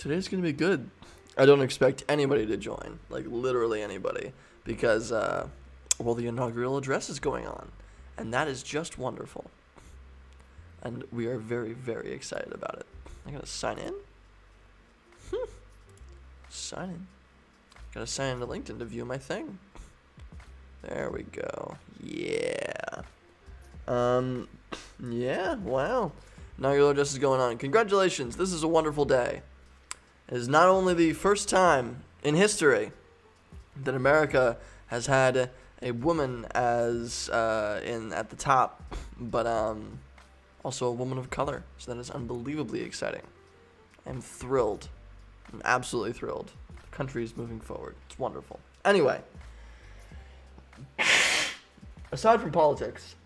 Today's going to be good. I don't expect anybody to join, like literally anybody, because, the inaugural address is going on, and that is just wonderful. And we are very, very excited about it. I gotta sign in? Sign in. Gotta sign into LinkedIn to view my thing. There we go. Yeah. Yeah, wow. Inaugural address is going on. Congratulations, this is a wonderful day. It is not only the first time in history that America has had a woman as at the top, but also a woman of color. So that is unbelievably exciting. I'm thrilled. I'm absolutely thrilled. The country is moving forward. It's wonderful. Anyway, aside from politics,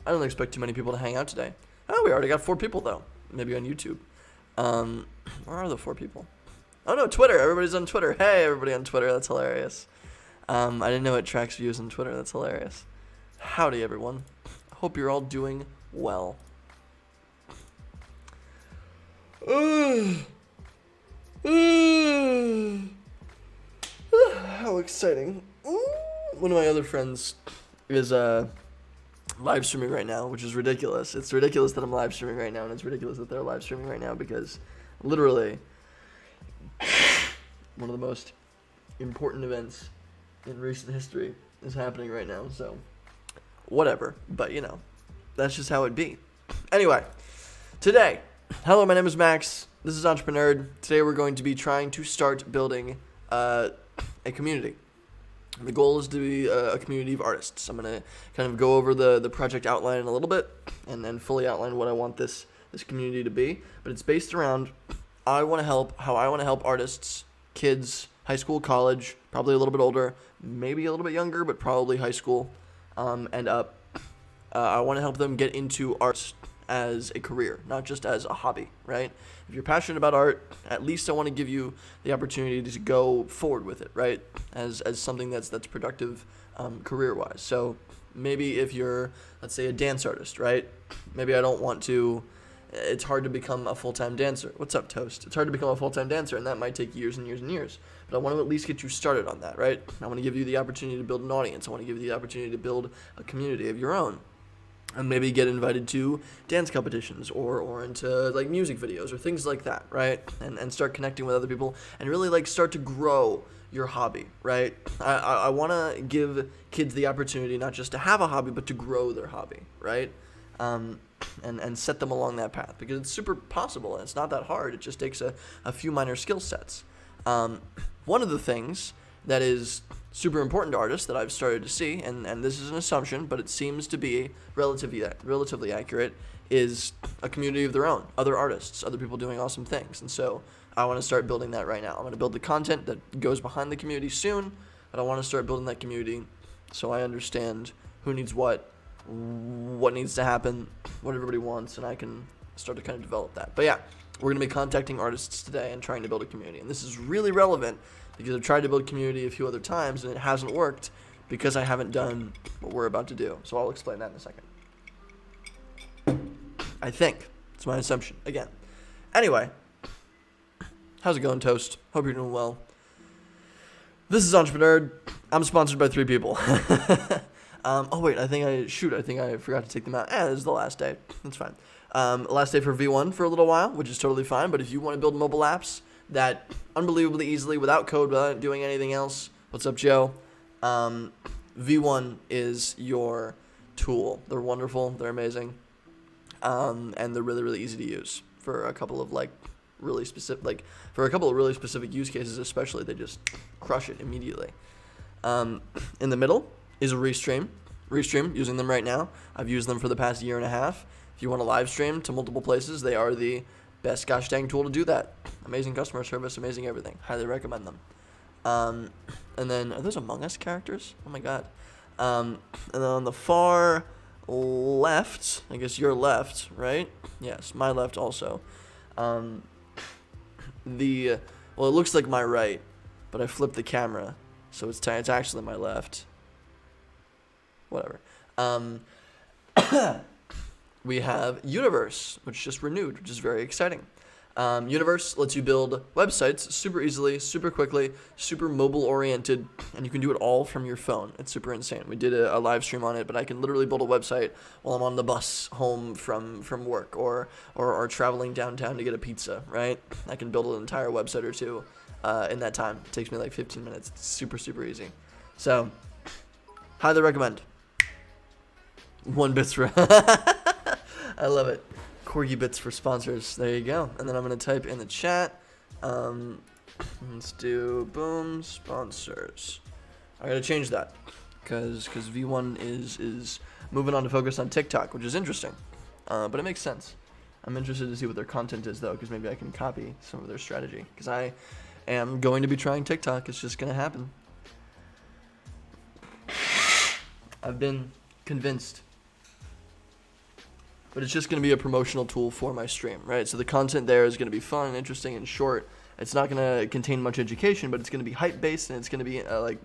I don't expect too many people to hang out today. Oh, we already got 4 people though. Maybe on YouTube. Where are the 4 people? Oh no, Twitter. Everybody's on Twitter. Hey, everybody on Twitter. That's hilarious. I didn't know it tracks views on Twitter. That's hilarious. Howdy, everyone. Hope you're all doing well. How exciting. One of my other friends is live streaming right now, which is ridiculous. It's ridiculous that I'm live streaming right now, and it's ridiculous that they're live streaming right now because literally one of the most important events in recent history is happening right now, so whatever, but that's just how it be. Anyway, today, hello, my name is Max, this is EntrepreNerd. Today we're going to be trying to start building a community. The goal is to be a community of artists. I'm going to kind of go over the project outline in a little bit and then fully outline what I want this community to be, but it's based around how I want to help artists, kids, high school, college, probably a little bit older, maybe a little bit younger, but probably high school and up. I want to help them get into art as a career, not just as a hobby, right? If you're passionate about art, at least I want to give you the opportunity to go forward with it, right? As something that's productive career-wise. So maybe if you're, let's say, a dance artist, right? Maybe I don't want to. It's hard to become a full-time dancer. What's up, Toast? It's hard to become a full-time dancer, and that might take years and years and years. But I want to at least get you started on that, right? I want to give you the opportunity to build an audience. I want to give you the opportunity to build a community of your own. And maybe get invited to dance competitions or into like music videos or things like that, right? And start connecting with other people and really like start to grow your hobby, right? I want to give kids the opportunity not just to have a hobby, but to grow their hobby, right? And set them along that path because it's super possible and it's not that hard. It just takes a few minor skill sets. One of the things that is super important to artists that I've started to see, and this is an assumption, but it seems to be relatively accurate, is a community of their own, other artists, other people doing awesome things. And so I want to start building that right now. I'm going to build the content that goes behind the community soon, but I want to start building that community so I understand who needs what needs to happen, what everybody wants, and I can start to kind of develop that. But yeah, we're going to be contacting artists today and trying to build a community. And this is really relevant because I've tried to build community a few other times and it hasn't worked because I haven't done what we're about to do. So I'll explain that in a second. I think. It's my assumption. Again. Anyway. How's it going, Toast? Hope you're doing well. This is EntrepreNerd. I'm sponsored by 3 people. Oh wait, I think I forgot to take them out. This is the last day. That's fine. Last day for V1 for a little while, which is totally fine. But if you want to build mobile apps that unbelievably easily, without code, without doing anything else, what's up, Joe? V1 is your tool. They're wonderful. They're amazing. And they're really, really easy to use for a couple of really specific use cases, especially. They just crush it immediately. In the middle is a Restream, using them right now. I've used them for the past year and a half. If you want to live stream to multiple places, they are the best gosh dang tool to do that. Amazing customer service, amazing everything. Highly recommend them. And then, are those Among Us characters? Oh my god. And then on the far left, I guess your left, right? Yes, my left also. It looks like my right, but I flipped the camera, so it's actually my left. Whatever. We have Universe, which just renewed, which is very exciting. Universe lets you build websites super easily, super quickly, super mobile oriented, and you can do it all from your phone. It's super insane. We did a live stream on it, but I can literally build a website while I'm on the bus home from work or traveling downtown to get a pizza, right? I can build an entire website or two in that time. It takes me like 15 minutes. It's super, super easy. So, highly recommend. 1 bits for... I love it. Corgi Bits for sponsors. There you go. And then I'm going to type in the chat. Let's do boom sponsors. I got to change that because V1 is moving on to focus on TikTok, which is interesting. But it makes sense. I'm interested to see what their content is though, because maybe I can copy some of their strategy. Because I am going to be trying TikTok. It's just going to happen. I've been convinced. But it's just going to be a promotional tool for my stream, right? So the content there is going to be fun and interesting and short. It's not going to contain much education, but it's going to be hype-based, and it's going to be like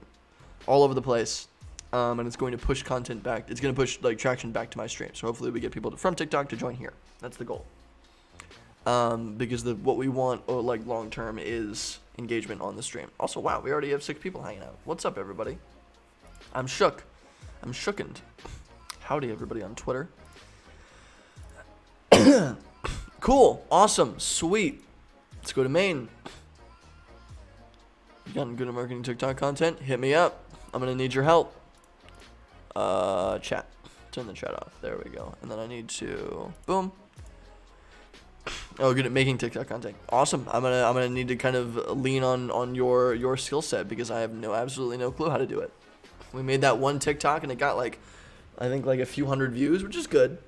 all over the place. And it's going to push content back. It's going to push like traction back to my stream. So hopefully we get people from TikTok to join here. That's the goal. Because what we want, like long-term, is engagement on the stream. Also, wow, we already have 6 people hanging out. What's up, everybody? I'm shook. I'm shookened. Howdy, everybody on Twitter. Cool, awesome, sweet. Let's go to main. You got good at marketing TikTok content? Hit me up. I'm gonna need your help. Chat. Turn the chat off. There we go. And then I need to boom. Oh, good at making TikTok content. Awesome. I'm gonna need to kind of lean on your skill set because I have absolutely no clue how to do it. We made that one TikTok and it got like I think like a few hundred views, which is good.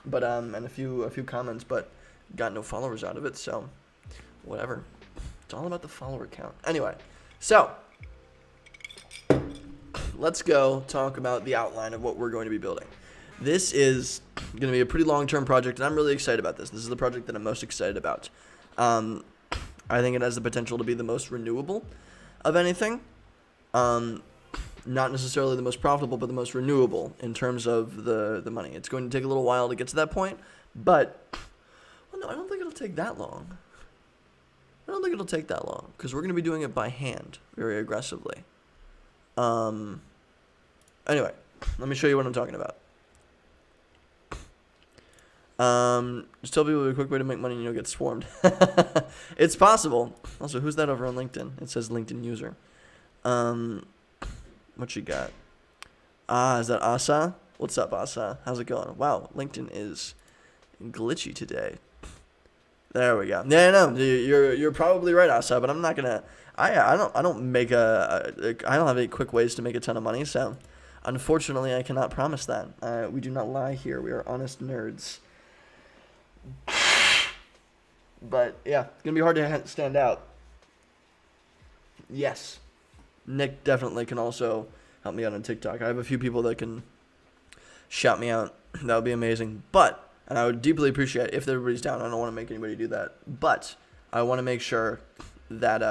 But and a few comments, but got no followers out of it, so whatever. It's all about the follower count. Anyway, so let's go talk about the outline of what we're going to be building. This is going to be a pretty long-term project, and I'm really excited about this. This is the project that I'm most excited about. I think it has the potential to be the most renewable of anything. Not necessarily the most profitable, but the most renewable in terms of the money. It's going to take a little while to get to that point, but well, no, I don't think it'll take that long. I don't think it'll take that long because we're going to be doing it by hand very aggressively. Anyway, let me show you what I'm talking about. Just tell people a quick way to make money and you'll get swarmed. It's possible. Also, who's that over on LinkedIn? It says LinkedIn user. What you got? Is that Asa? What's up, Asa? How's it going? Wow, LinkedIn is glitchy today. There we go. Yeah, no, you're probably right, Asa. But I'm not gonna. I don't have any quick ways to make a ton of money. So, unfortunately, I cannot promise that. We do not lie here. We are honest nerds. But yeah, it's gonna be hard to stand out. Yes. Nick definitely can also help me out on TikTok. I have a few people that can shout me out. That would be amazing. But, and I would deeply appreciate if everybody's down. I don't want to make anybody do that. But I want to make sure that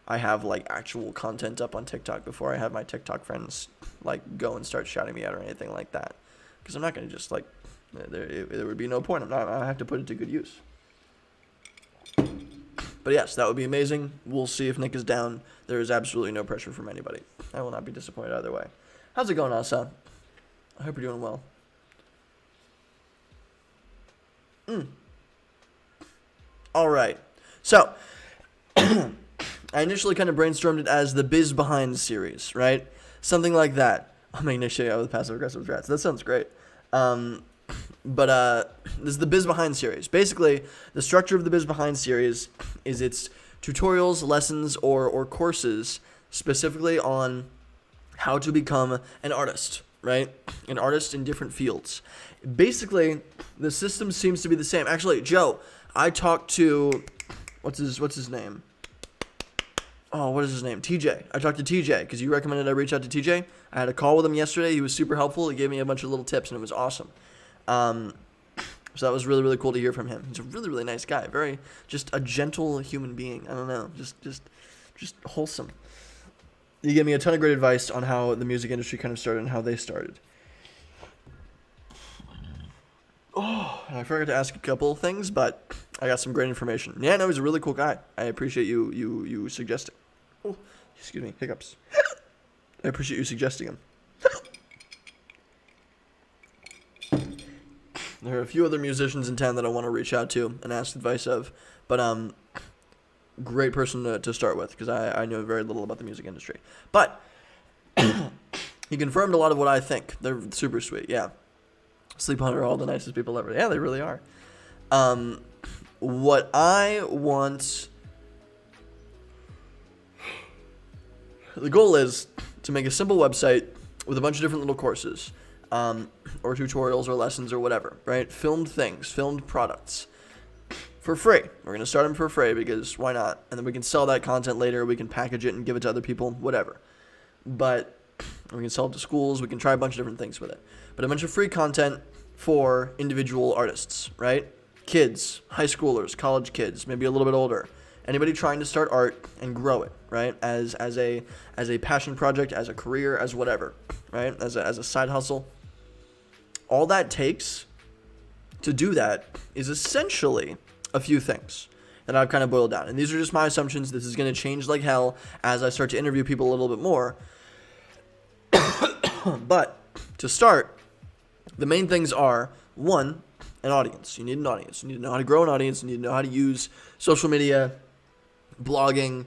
I have like actual content up on TikTok before I have my TikTok friends like go and start shouting me out or anything like that. Because I'm not going to just like, there would be no point. I have to put it to good use. But yes, that would be amazing. We'll see if Nick is down. There is absolutely no pressure from anybody. I will not be disappointed either way. How's it going, Asa? I hope you're doing well. All right. So, I initially kind of brainstormed it as the Biz Behind series, right? Something like that. I'm making Nick show you with passive-aggressive threats. That sounds great. But this is the Biz Behind series. Basically, the structure of the Biz Behind series is it's tutorials, lessons, or courses specifically on how to become an artist, right? An artist in different fields. Basically, the system seems to be the same. Actually, Joe, I talked to what's his name? Oh, what is his name? TJ. I talked to TJ because you recommended I reach out to TJ. I had a call with him yesterday. He was super helpful. He gave me a bunch of little tips, and it was awesome. So that was really, really cool to hear from him. He's a really, really nice guy. Very, just a gentle human being. I don't know. Just wholesome. He gave me a ton of great advice on how the music industry kind of started and how they started. Oh, and I forgot to ask a couple of things, but I got some great information. Yeah, no, he's a really cool guy. I appreciate you suggesting. Oh, excuse me, hiccups. I appreciate you suggesting him. There are a few other musicians in town that I want to reach out to and ask advice of, but great person to start with, because I know very little about the music industry. But he confirmed a lot of what I think. They're super sweet, yeah. Sleep Hunter are all the nicest people ever. Yeah, they really are. What I want... The goal is to make a simple website with a bunch of different little courses, or tutorials or lessons or whatever, right? Filmed things, filmed products for free. We're going to start them for free because why not? And then we can sell that content later. We can package it and give it to other people, whatever. But we can sell it to schools. We can try a bunch of different things with it. But a bunch of free content for individual artists, right? Kids, high schoolers, college kids, maybe a little bit older. Anybody trying to start art and grow it, right? As a passion project, as a career, as whatever, right? As a side hustle. All that takes to do that is essentially a few things that I've kind of boiled down. And these are just my assumptions. This is going to change like hell as I start to interview people a little bit more. But to start, the main things are, one, an audience. You need an audience. You need to know how to grow an audience. You need to know how to use social media, blogging,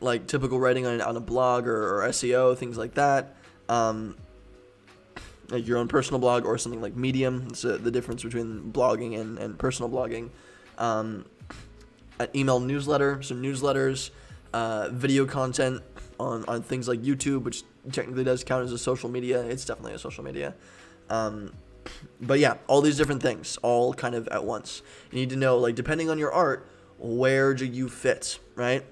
like typical writing on a blog or SEO, things like that. Like your own personal blog or something like Medium. It's the difference between blogging and personal blogging. An email newsletter, some newsletters, video content on things like YouTube, which technically does count as a social media. It's definitely a social media. But yeah, all these different things, all kind of at once. You need to know, like, depending on your art, where do you fit, right?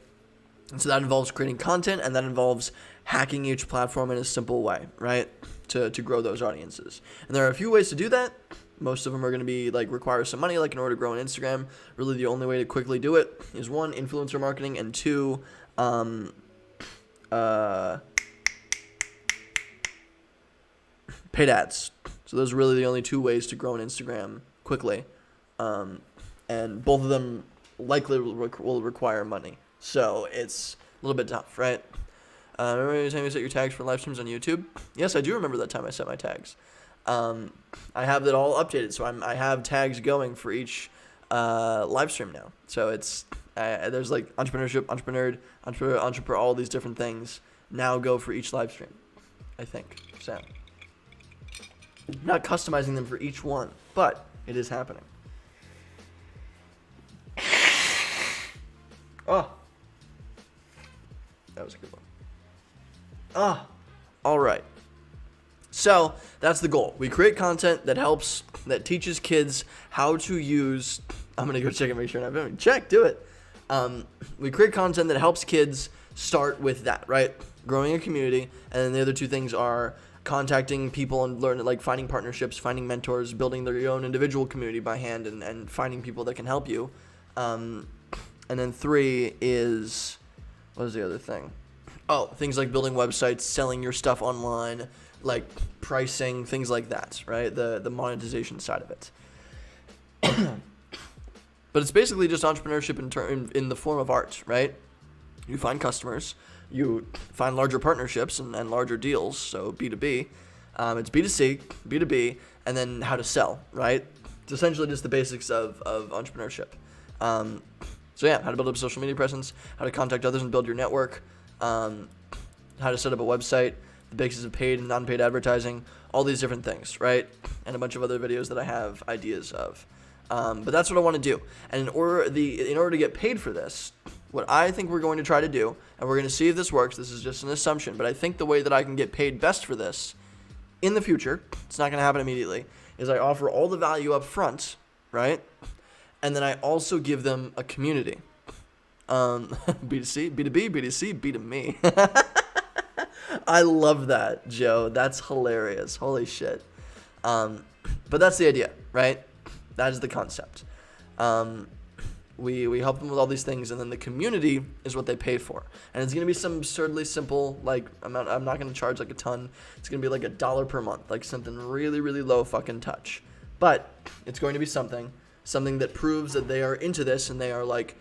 And so that involves creating content, and that involves hacking each platform in a simple way, right? To grow those audiences. And there are a few ways to do that. Most of them are going to be, like, require some money, like in order to grow on Instagram. Really, the only way to quickly do it is, one, influencer marketing, and two, paid ads. So those are really the only two ways to grow on Instagram quickly. And both of them likely will require money. So it's a little bit tough, right? Remember the time you set your tags for live streams on YouTube? Yes, I do remember that time I set my tags. I have that all updated, so I have tags going for each live stream now. So it's there's like entrepreneurship, EntrepreNerd, all these different things now go for each live stream, I think. So not customizing them for each one, but it is happening. Oh, that was a good one. All right. So that's the goal. We create content that helps, that teaches kids how to use. I'm gonna go check and make sure I'm doing. Check, do it. We create content that helps kids start with that, right? Growing a community, and then the other two things are contacting people and learning, like finding partnerships, finding mentors, building their own individual community by hand, and finding people that can help you. And then three is, what is the other thing? Oh, things like building websites, selling your stuff online, like pricing, things like that, right? The monetization side of it. But it's basically just entrepreneurship in the form of art, right? You find customers, you find larger partnerships and larger deals, so B2B. It's B2C, B2B, and then how to sell, right? It's essentially just the basics of entrepreneurship. So yeah, how to build up a social media presence, how to contact others and build your network, how to set up a website, the basics of paid and non-paid advertising, all these different things, right? And a bunch of other videos that I have ideas of. But that's what I want to do. And in order to get paid for this, what I think we're going to try to do, and we're going to see if this works, this is just an assumption, but I think the way that I can get paid best for this in the future, it's not going to happen immediately, is I offer all the value up front, right? And then I also give them a community. B2C, B2B, B2C, B2Me. I love that, Joe. That's hilarious. Holy shit. But that's the idea, right? That is the concept. We help them with all these things, and then the community is what they pay for. And it's going to be some absurdly simple, like, amount. I'm not going to charge like a ton. It's going to be like $1 per month, like something really, really low fucking touch. But it's going to be something something that proves that they are into this and they are like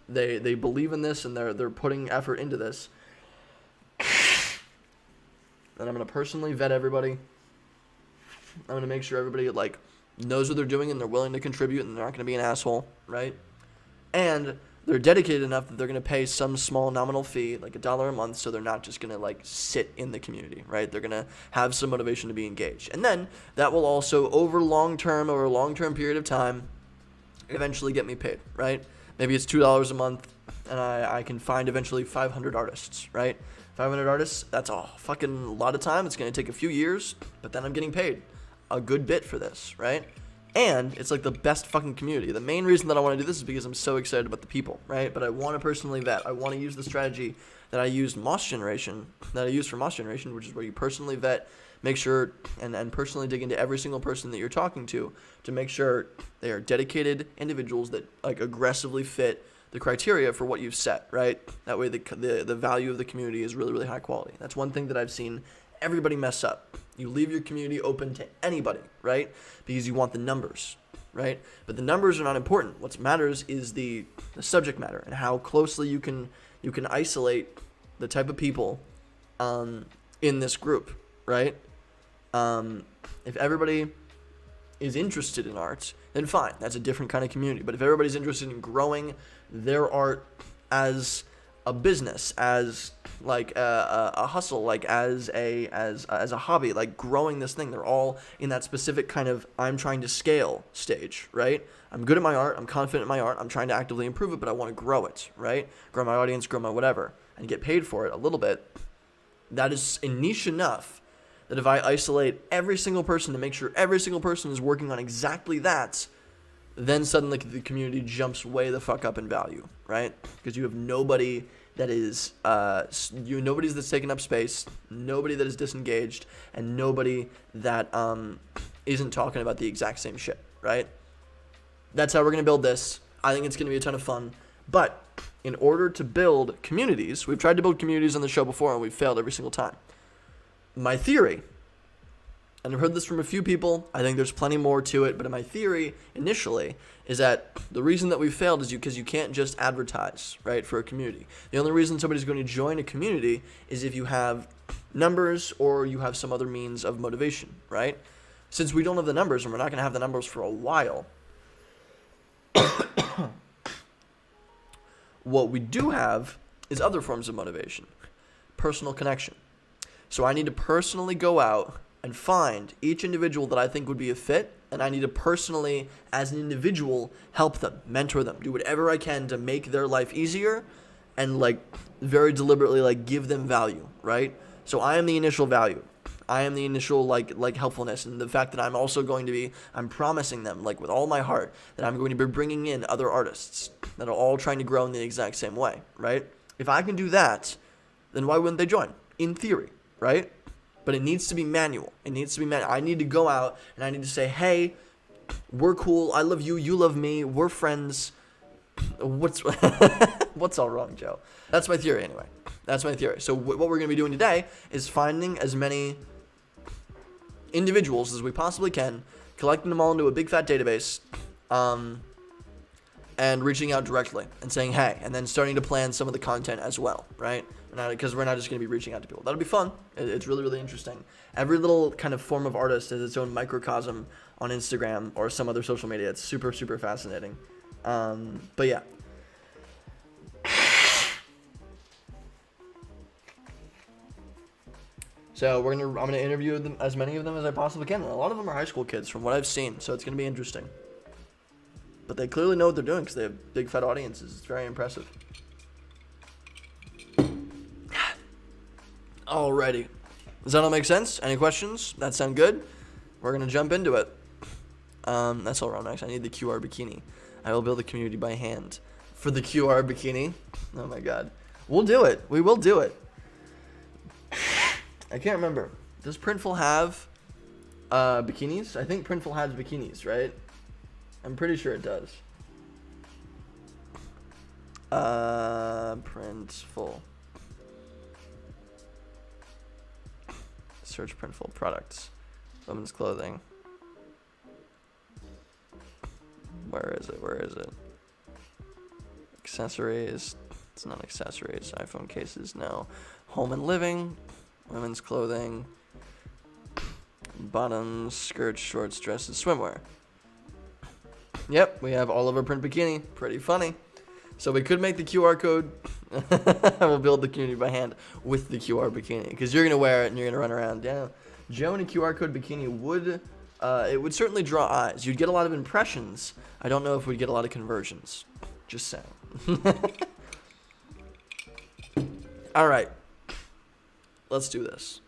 they believe in this and they're putting effort into this. And I'm gonna personally vet everybody. I'm gonna make sure everybody like knows what they're doing and they're willing to contribute and they're not gonna be an asshole, right? And they're dedicated enough that they're gonna pay some small nominal fee, like $1 a month, so they're not just gonna like sit in the community, right? They're gonna have some motivation to be engaged, and then that will also over a long term period of time, eventually get me paid, right? Maybe it's $2 a month, and I can find eventually 500 artists, right? 500 artists, that's a fucking lot of time. It's going to take a few years, but then I'm getting paid a good bit for this, right? And it's like the best fucking community. The main reason that I want to do this is because I'm so excited about the people, right? But I want to personally vet. I want to use the strategy that I used for Moss Generation, which is where you personally vet, make sure, and personally dig into every single person that you're talking to make sure they are dedicated individuals that like aggressively fit the criteria for what you've set, right? That way the value of the community is really, really high quality. That's one thing that I've seen everybody mess up. You leave your community open to anybody, right? Because you want the numbers, right? But the numbers are not important. What matters is the subject matter and how closely you can isolate the type of people in this group, right? If everybody is interested in art, then fine, that's a different kind of community. But if everybody's interested in growing their art as a business, as like a hustle, like as a hobby, like growing this thing, they're all in that specific kind of I'm trying to scale stage, right? I'm good at my art, I'm confident in my art, I'm trying to actively improve it, but I want to grow it, right? Grow my audience, grow my whatever, and get paid for it a little bit. That is niche enough that if I isolate every single person to make sure every single person is working on exactly that, then suddenly the community jumps way the fuck up in value, right? Because you have nobody that is, nobody's that's taking up space, nobody that is disengaged, and nobody that isn't talking about the exact same shit, right? That's how we're going to build this. I think it's going to be a ton of fun. But in order to build communities, we've tried to build communities on the show before, and we've failed every single time. My theory, and I've heard this from a few people, I think there's plenty more to it, but my theory initially is that the reason that we failed is because you can't just advertise, right, for a community. The only reason somebody's going to join a community is if you have numbers or you have some other means of motivation, right? Since we don't have the numbers, and we're not going to have the numbers for a while, what we do have is other forms of motivation. Personal connection. So I need to personally go out and find each individual that I think would be a fit, and I need to personally, as an individual, help them, mentor them, do whatever I can to make their life easier and, like, very deliberately, like, give them value, right? So I am the initial value. I am the initial, like helpfulness, and the fact that I'm also going to be, I'm promising them, like, with all my heart, that I'm going to be bringing in other artists that are all trying to grow in the exact same way, right? If I can do that, then why wouldn't they join? In theory, right? But it needs to be manual. I need to go out and I need to say, hey, we're cool. I love you. You love me. We're friends. What's all wrong, Joe? That's my theory anyway. That's my theory. So what we're going to be doing today is finding as many individuals as we possibly can, collecting them all into a big fat database, and reaching out directly and saying, hey, and then starting to plan some of the content as well, right? Because we're not just going to be reaching out to people. That'll be fun. It's really, really interesting. Every little kind of form of artist has its own microcosm on Instagram or some other social media. It's super, super fascinating. But yeah. So I'm gonna interview them, as many of them as I possibly can. And a lot of them are high school kids from what I've seen, so it's gonna be interesting. But they clearly know what they're doing because they have big fat audiences. It's very impressive. Alrighty. Does that all make sense? Any questions? That sound good? We're going to jump into it. That's all wrong, next. I need the QR bikini. I will build a community by hand for the QR bikini. Oh my god. We'll do it. We will do it. I can't remember. Does Printful have bikinis? I think Printful has bikinis, right? I'm pretty sure it does. Printful. Search Printful products. Women's clothing. Where is it? Accessories. It's not accessories. iPhone cases, no. Home and living. Women's clothing. Bottoms, skirts, shorts, dresses, swimwear. Yep, we have Oliver print bikini. Pretty funny. So we could make the QR code. We'll build the community by hand with the QR bikini. Because you're going to wear it and you're going to run around. Yeah. Joe in a QR code bikini would... it would certainly draw eyes. You'd get a lot of impressions. I don't know if we'd get a lot of conversions. Just saying. All right. Let's do this.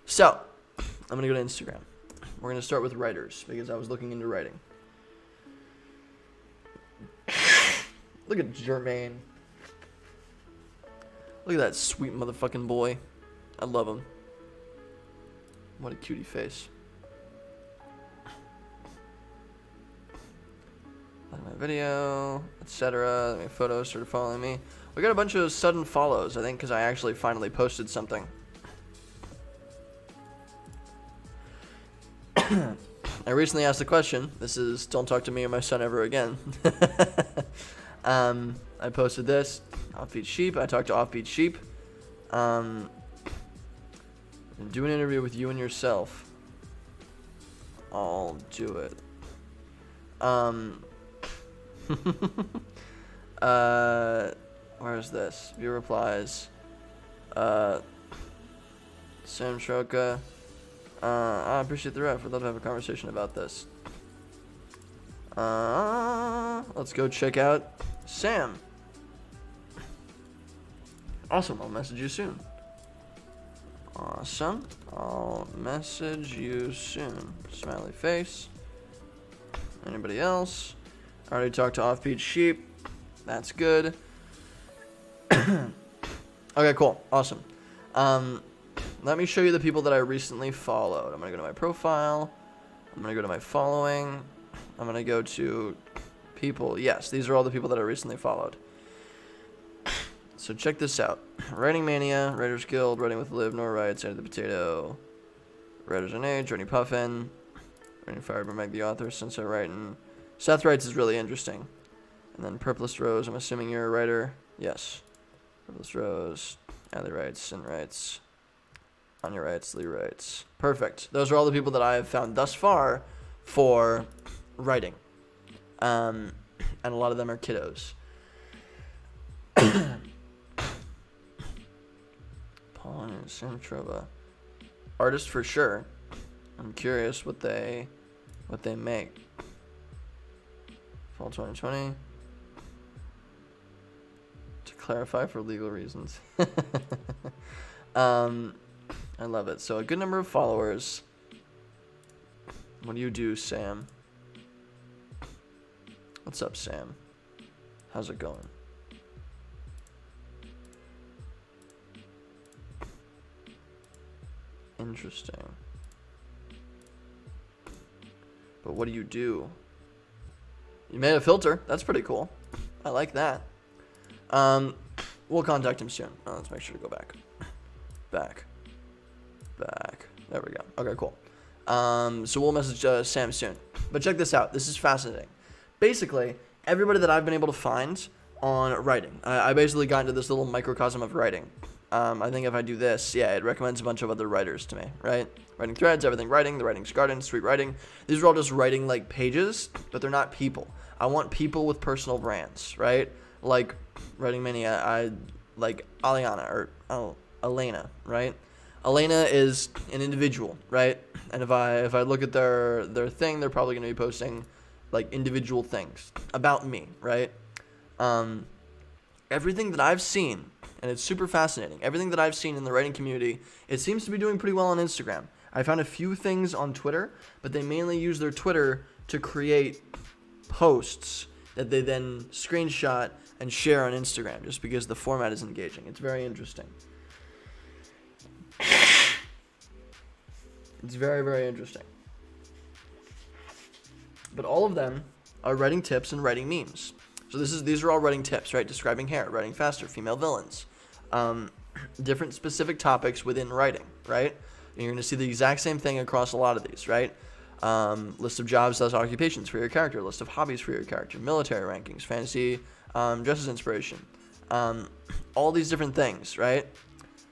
So, I'm going to go to Instagram. We're going to start with writers because I was looking into writing. Look at Jermaine. Look at that sweet motherfucking boy. I love him. What a cutie face. Like my video, etc. My photos started following me. We got a bunch of sudden follows, I think, because I actually finally posted something. I recently asked a question. This is, don't talk to me or my son ever again. I posted this. Offbeat Sheep. I talked to Offbeat Sheep. Do an interview with you and yourself. I'll do it. Where is this? View replies. Sam Troka. I appreciate the ref. I'd love to have a conversation about this. Let's go check out Sam. Awesome. I'll message you soon. Awesome. I'll message you soon. Smiley face. Anybody else? I already talked to Offbeat Sheep. That's good. Okay, cool. Awesome. Let me show you the people that I recently followed. I'm going to go to my profile. I'm going to go to my following. I'm going to go to people. Yes, these are all the people that I recently followed. So check this out. Writing Mania, Writers Guild, Writing with Liv, Nor Writes, Side of the Potato, Writers on Age, Journey Puffin, Writing Fired by Meg the Author, Sunset Writing. Seth Writes is really interesting. And then Purplest Rose, I'm assuming you're a writer. Yes. Purplest Rose, Adley Writes, Sin Writes, Anya Writes, Lee Writes. Perfect. Those are all the people that I have found thus far for writing. And a lot of them are kiddos. Paul and Sam Trova. Artists for sure. I'm curious what they make. Fall 2020. To clarify for legal reasons. I love it. So a good number of followers. What do you do, Sam? What's up, Sam? How's it going? Interesting. But what do you do? You made a filter. That's pretty cool. I like that. We'll contact him soon. Let's make sure to go back. Back. There we go. Okay, cool. So we'll message Sam soon. But check this out. This is fascinating. Basically, everybody that I've been able to find on writing. I basically got into this little microcosm of writing. I think if I do this, yeah, it recommends a bunch of other writers to me, right? Writing Threads, Everything Writing, The Writing's Garden, Street Writing. These are all just writing like pages, but they're not people. I want people with personal brands, right? Like Writing Mania, I like Aliana or Elena, right? Elena is an individual, right? And if I look at their thing, they're probably going to be posting like individual things about me, right? Everything that I've seen, and it's super fascinating, everything that I've seen in the writing community, it seems to be doing pretty well on Instagram. I found a few things on Twitter, but they mainly use their Twitter to create posts that they then screenshot and share on Instagram, just because the format is engaging. It's very interesting. It's very, very interesting. But all of them are writing tips and writing memes. So these are all writing tips, right? Describing hair, writing faster, female villains, different specific topics within writing, right? And you're going to see the exact same thing across a lot of these, right? list of jobs / occupations for your character, list of hobbies for your character, military rankings, fantasy, dresses inspiration, all these different things, right?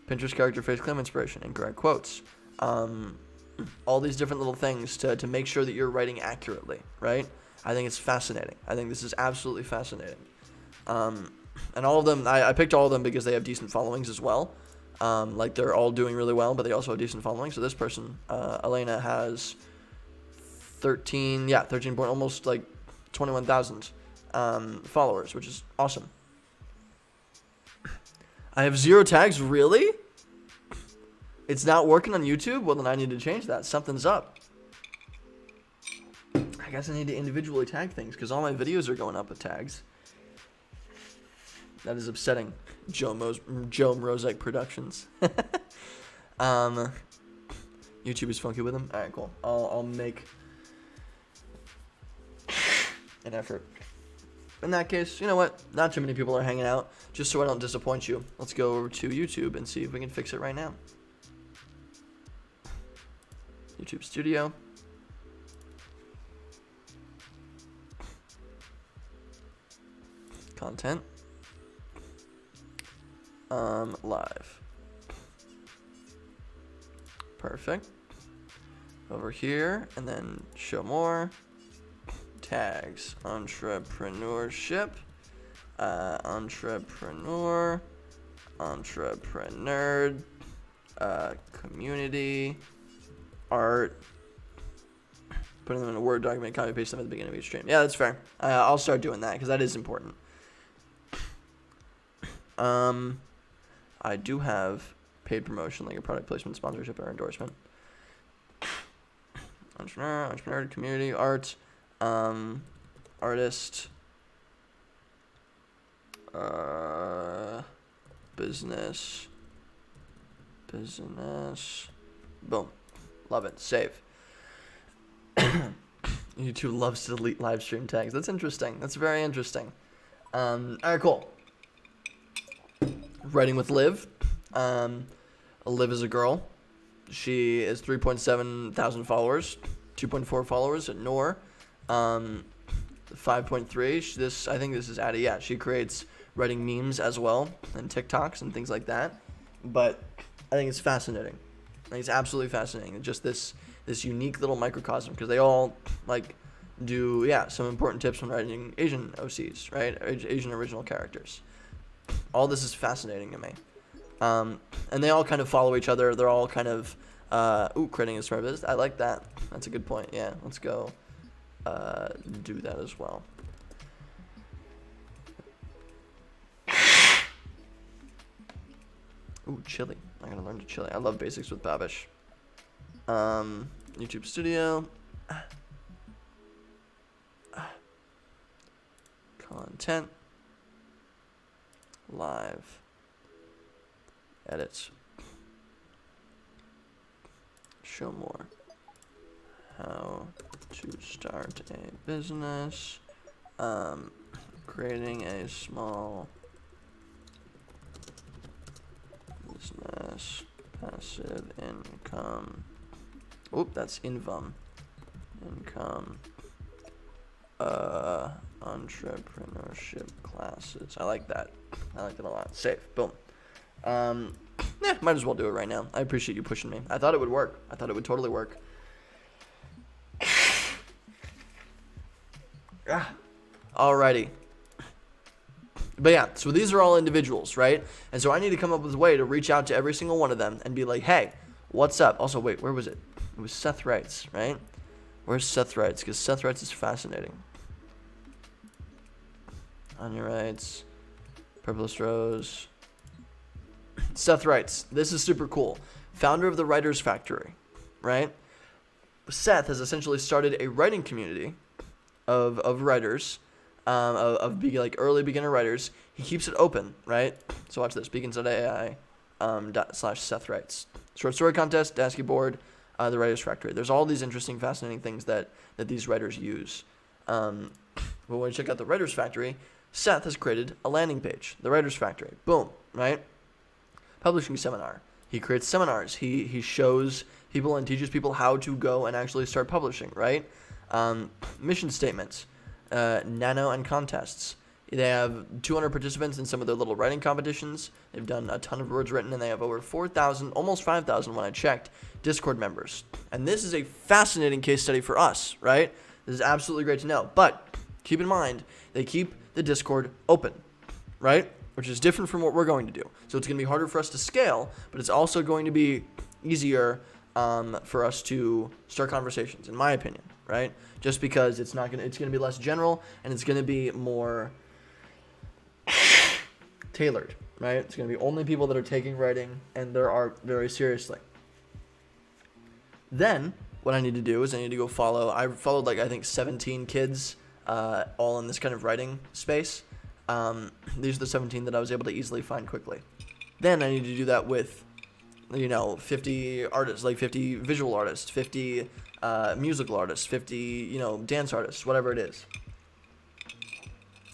Pinterest character face claim inspiration, incorrect quotes, all these different little things to make sure that you're writing accurately, right? I think it's fascinating. I think this is absolutely fascinating. And all of them, I picked all of them because they have decent followings as well. Like they're all doing really well, but they also have decent following. So this person, Elena, has 13 point, almost like 21,000 followers, which is awesome. I have 0 tags, really? It's not working on YouTube? Well, then I need to change that. Something's up. I guess I need to individually tag things because all my videos are going up with tags. That is upsetting. Joe Mrozek Productions. YouTube is funky with them. All right, cool. I'll make an effort. In that case, you know what? Not too many people are hanging out. Just so I don't disappoint you, let's go over to YouTube and see if we can fix it right now. YouTube Studio. Content. Live. Perfect. Over here, and then show more. Tags. Entrepreneurship. Entrepreneur. EntrepreNerd. Community. Art. Putting them in a Word document, copy paste them at the beginning of each stream. Yeah, that's fair. I'll start doing that because that is important. I do have paid promotion, like a product placement, sponsorship, or endorsement. Entrepreneur, community, art, artist, business. Boom. Love it. Save. YouTube loves to delete live stream tags. That's interesting. That's very interesting. All right, cool. Writing with Liv. Liv is a girl. She is 3.7 thousand followers, 2.4 followers at Noor, 5.3. I think this is Addie. Yeah, she creates writing memes as well and TikToks and things like that. But I think it's fascinating. I think it's absolutely fascinating. Just this unique little microcosm because they all like do some important tips when writing Asian OCs, right? Asian original characters. All this is fascinating to me. And they all kind of follow each other. They're all kind of, creating a smart business. I like that. That's a good point. Yeah, let's go do that as well. Ooh, chili. I gotta learn to chili. I love basics with Babish. YouTube Studio. Content. Live. Edit. Show more. How to start a business. Creating a small business. Passive income. Oop, that's income. Entrepreneurship classes. I like that. I like it a lot. Save. Boom. Might as well do it right now. I appreciate you pushing me. I thought it would work. I thought it would totally work. Alrighty. But yeah, so these are all individuals, right? And so I need to come up with a way to reach out to every single one of them and be like, hey, what's up? Also, wait, where was it? It was Seth Wrights, right? Where's Seth Wrights? Because Seth Wrights is fascinating. Anya Wrights. Purplest Rose. Seth Wrights. This is super cool. Founder of the Writers Factory, right? Seth has essentially started a writing community of writers, like early beginner writers. He keeps it open, right? So watch this. Beacons.ai /Seth Wrights. Short story contest, Dasky board, the Writers Factory. There's all these interesting, fascinating things that these writers use. But when you check out the Writers Factory, Seth has created a landing page. The Writers Factory. Boom, right? Publishing seminar. He creates seminars. He shows people and teaches people how to go and actually start publishing, right? Mission statements, nano and contests. They have 200 participants in some of their little writing competitions. They've done a ton of words written, and they have over 4,000, almost 5,000 when I checked, Discord members. And this is a fascinating case study for us, right? This is absolutely great to know. But keep in mind, they keep the Discord open, right? Which is different from what we're going to do. So it's going to be harder for us to scale, but it's also going to be easier for us to start conversations, in my opinion, right? Just because it's going to be less general, and it's going to be more tailored, right? It's going to be only people that are taking writing and their art very seriously. Then what I need to do is I need to go follow. I followed I think 17 kids, all in this kind of writing space. These are the 17 that I was able to easily find quickly. Then I need to do that with, 50 artists, 50 visual artists, 50 musical artists, 50, dance artists, whatever it is.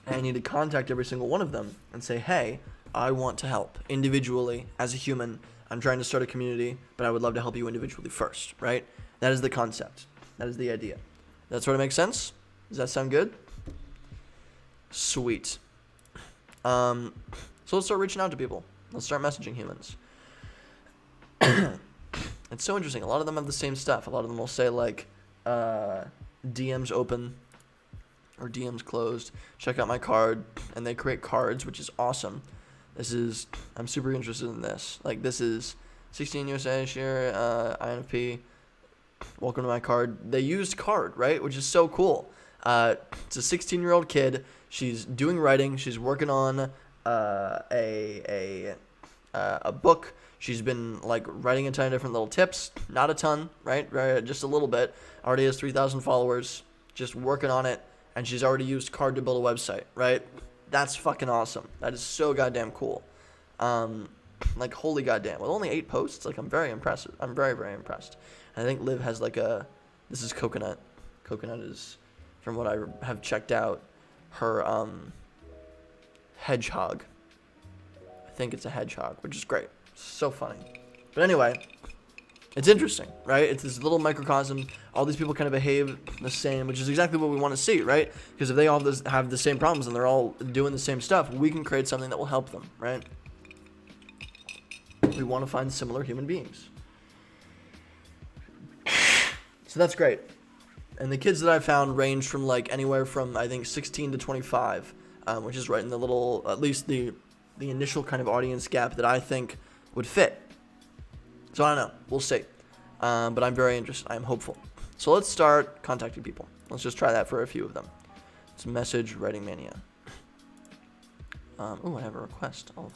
And I need to contact every single one of them and say, hey, I want to help individually as a human. I'm trying to start a community, but I would love to help you individually first, right? That is the concept. That is the idea. That sort of makes sense? Does that sound good? Sweet. So let's start reaching out to people. Let's start messaging humans. It's so interesting. A lot of them have the same stuff. A lot of them will say DMs open or DMs closed. Check out my card. And they create cards, which is awesome. I'm super interested in this. This is 16 USA, share, INFP. Welcome to my card. They used card, right? Which is so cool. It's a 16-year-old kid. She's doing writing. She's working on a book. She's been writing a ton of different little tips. Not a ton, right? Just a little bit. Already has 3,000 followers. Just working on it. And she's already used card to build a website, right? That's fucking awesome. That is so goddamn cool. Holy goddamn. With only 8 posts, I'm very impressed. I'm very, very impressed. And I think Liv has this is Coconut. Coconut is, from what I have checked out, her hedgehog. I think it's a hedgehog, which is great. So funny. But anyway, it's interesting, right? It's this little microcosm. All these people kind of behave the same, which is exactly what we want to see, right? Because if they all have the same problems and they're all doing the same stuff, we can create something that will help them, right? We want to find similar human beings. So that's great. And the kids that I found range from anywhere from, I think, 16 to 25, which is right in the little, at least the initial kind of audience gap that I think would fit. So I don't know. We'll see. But I'm very interested. I'm hopeful. So let's start contacting people. Let's just try that for a few of them. It's message writing mania. I have a request. I'll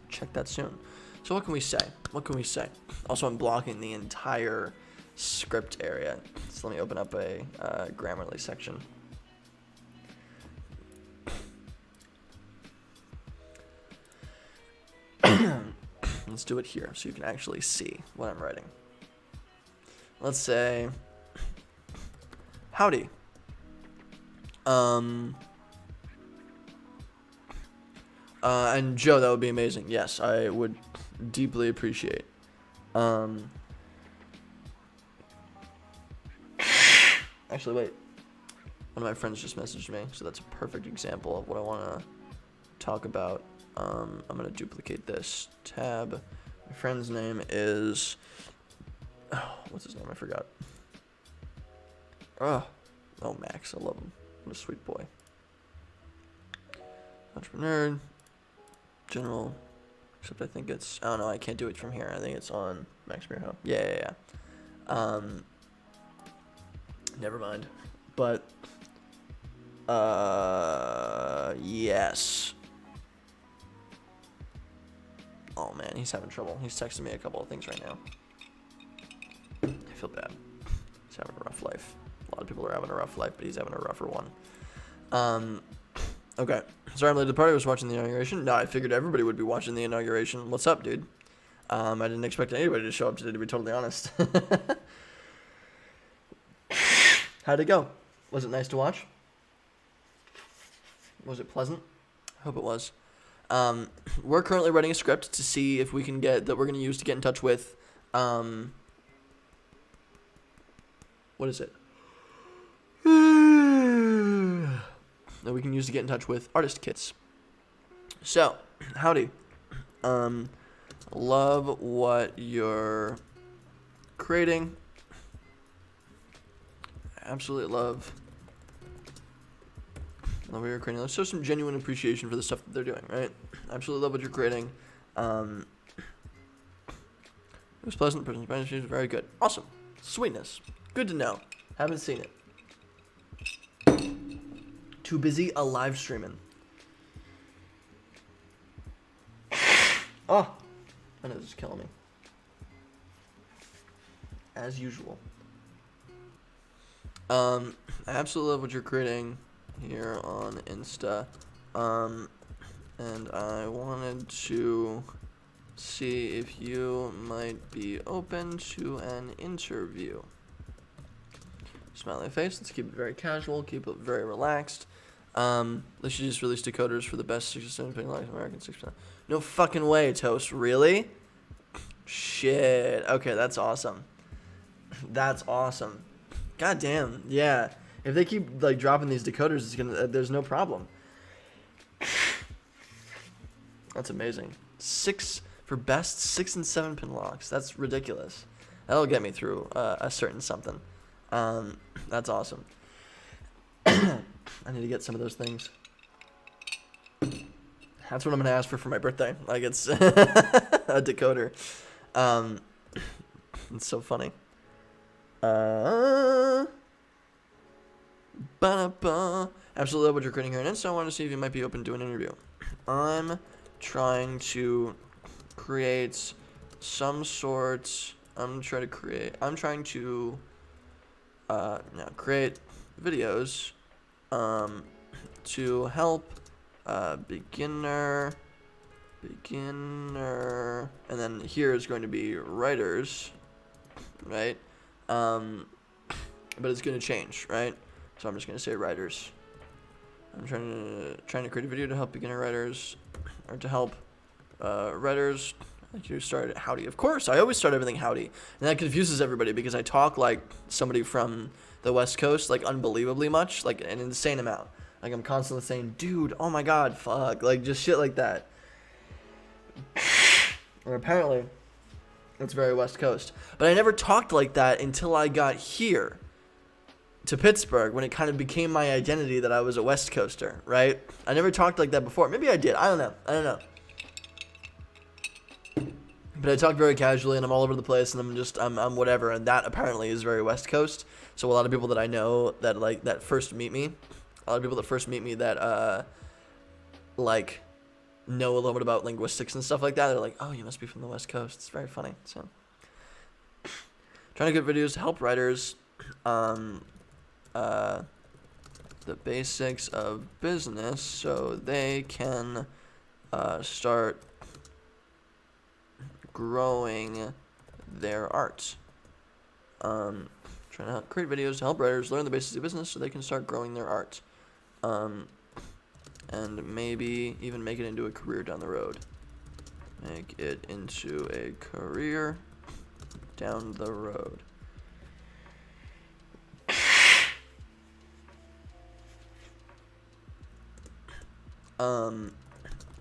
check that soon. So what can we say? What can we say? Also, I'm blocking the entire script area. So let me open up a Grammarly section. Let's do it here so you can actually see what I'm writing. Let's say, howdy. And Joe, that would be amazing. Yes, I would deeply appreciate. Actually, wait. One of my friends just messaged me, so that's a perfect example of what I want to talk about. I'm going to duplicate this tab. My friend's name is... what's his name? I forgot. Oh, Max. I love him. What a sweet boy. EntrepreNerd. General. Except I think it's... I don't know. I can't do it from here. I think it's on Max Mirho. Yeah. Never mind. But... yes. Oh man, he's having trouble. He's texting me a couple of things right now. I feel bad. He's having a rough life. A lot of people are having a rough life, but he's having a rougher one. Okay. Sorry I'm late to the party. I was watching the inauguration. No, I figured everybody would be watching the inauguration. What's up, dude? I didn't expect anybody to show up today, to be totally honest. How'd it go? Was it nice to watch? Was it pleasant? I hope it was. We're currently writing a script to see if we can get that we're going to use to get in touch with What is it? That we can use to get in touch with artist kits. So, howdy. Love what you're creating. Absolutely love what you're creating. Let's show some genuine appreciation for the stuff that they're doing, right? Absolutely love what you're creating. It was pleasant. Personal presentation was very good. Awesome. Sweetness. Good to know. Haven't seen it. Too busy live streaming. Oh, I know this is killing me. As usual. I absolutely love what you're creating here on Insta. And I wanted to see if you might be open to an interview. Smiley face. Let's keep it very casual. Keep it very relaxed. They should just release decoders for the best 67 likes American 6%. No fucking way, Toast. Really? Shit. Okay, that's awesome. That's awesome. God damn. Yeah. If they keep like dropping these decoders, it's gonna. There's no problem. That's amazing. 6 for best 6 and 7 pin locks. That's ridiculous. That'll get me through a certain something. That's awesome. I need to get some of those things. That's what I'm gonna ask for my birthday. Like it's a decoder. It's so funny. Absolutely love what you're creating here, and so I want to see if you might be open to an interview. I'm trying to create some sort. I'm trying to create videos to help beginner, and then here is going to be writers, right? But it's going to change, right? So I'm just going to say writers. I'm trying to create a video to help beginner writers, or to help writers. Like you started howdy. Of course, I always start everything howdy, and that confuses everybody because I talk like somebody from the West Coast, like unbelievably much, like an insane amount. Like I'm constantly saying, dude, oh my god, fuck, like just shit like that. And apparently, that's very West Coast. But I never talked like that until I got here to Pittsburgh, when it kind of became my identity that I was a West Coaster, right? I never talked like that before. Maybe I did. I don't know. But I talk very casually, and I'm all over the place, and I'm whatever, and that apparently is very West Coast. So a lot of people that I know that first meet me that like know a little bit about linguistics and stuff like that, they're like, oh, you must be from the West Coast. It's very funny. So trying to get videos to help writers the basics of business so they can start growing their art. Trying to create videos to help writers learn the basics of business so they can start growing their art. And maybe even make it into a career down the road. Make it into a career down the road.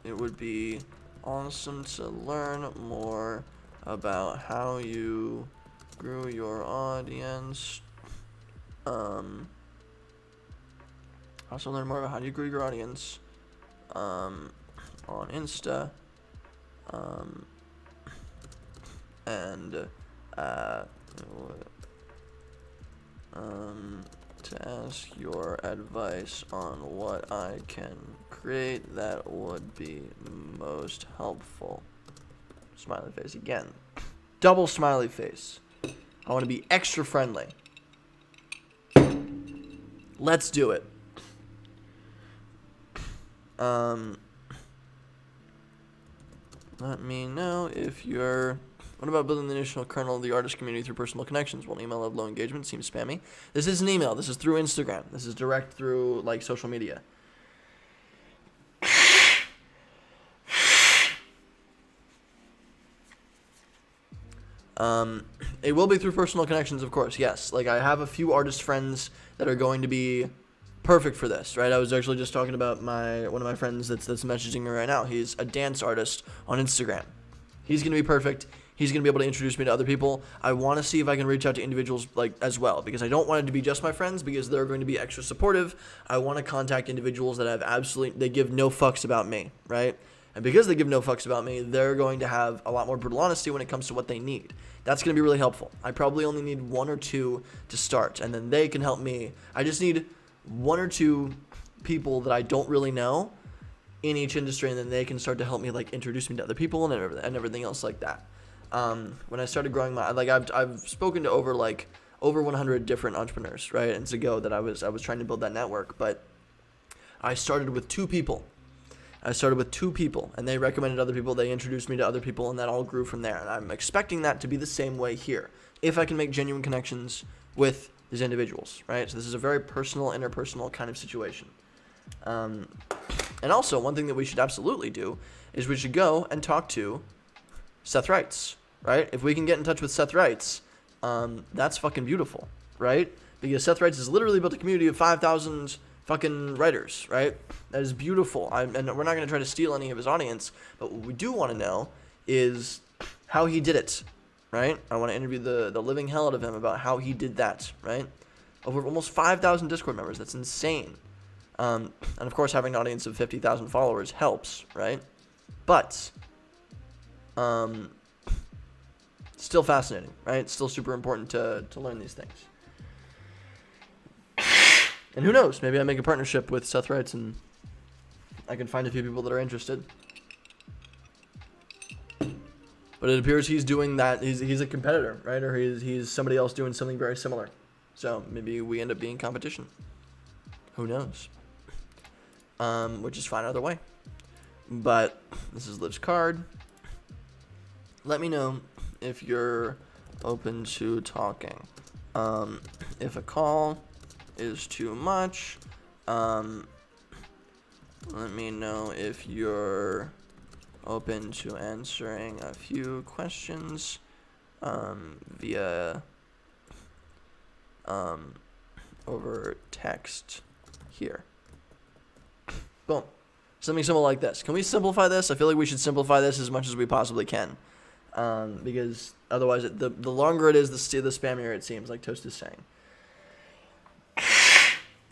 It would be awesome to learn more about how you grew your audience. Also learn more about how you grew your audience on Insta. To ask your advice on what I can create that would be most helpful. Smiley face again. Double smiley face. I want to be extra friendly. Let's do it. Let me know if you're... What about building the initial kernel of the artist community through personal connections? Well, an email of low engagement seems spammy. This is an email. This is through Instagram. This is direct through, like, social media. It will be through personal connections, of course, yes. Like, I have a few artist friends that are going to be perfect for this, right? I was actually just talking about one of my friends that's messaging me right now. He's a dance artist on Instagram. He's going to be perfect. He's going to be able to introduce me to other people. I want to see if I can reach out to individuals like as well, because I don't want it to be just my friends, because they're going to be extra supportive. I want to contact individuals that they give no fucks about me, right? And because they give no fucks about me, they're going to have a lot more brutal honesty when it comes to what they need. That's going to be really helpful. I probably only need one or two to start, and then they can help me. I just need one or two people that I don't really know in each industry, and then they can start to help me, like, introduce me to other people and everything else like that. When I started growing I've spoken to over 100 different entrepreneurs, right? And it's ago that I was trying to build that network, but I started with two people. And they recommended other people. They introduced me to other people, and that all grew from there. And I'm expecting that to be the same way here, if I can make genuine connections with these individuals, right? So this is a very personal, interpersonal kind of situation. And also, one thing that we should absolutely do is we should go and talk to Seth Wrights, right? If we can get in touch with Seth Wrights, that's fucking beautiful, right? Because Seth Wrights has literally built a community of 5,000 fucking writers, right? That is beautiful. And we're not going to try to steal any of his audience, but what we do want to know is how he did it, right? I want to interview the living hell out of him about how he did that, right? Over almost 5,000 Discord members. That's insane. And of course, having an audience of 50,000 followers helps, right? But still fascinating, right? It's still super important to learn these things. And who knows? Maybe I make a partnership with Seth Wrights and I can find a few people that are interested. But it appears he's doing that. He's a competitor, right? Or he's somebody else doing something very similar. So maybe we end up being competition. Who knows? Which is fine either way. But this is Liv's card. Let me know if you're open to talking. If a call is too much, let me know if you're open to answering a few questions via over text here. Boom. Something simple like this. Can we simplify this? I feel like we should simplify this as much as we possibly can. Because otherwise, the longer it is, the spammier it seems, like Toast is saying.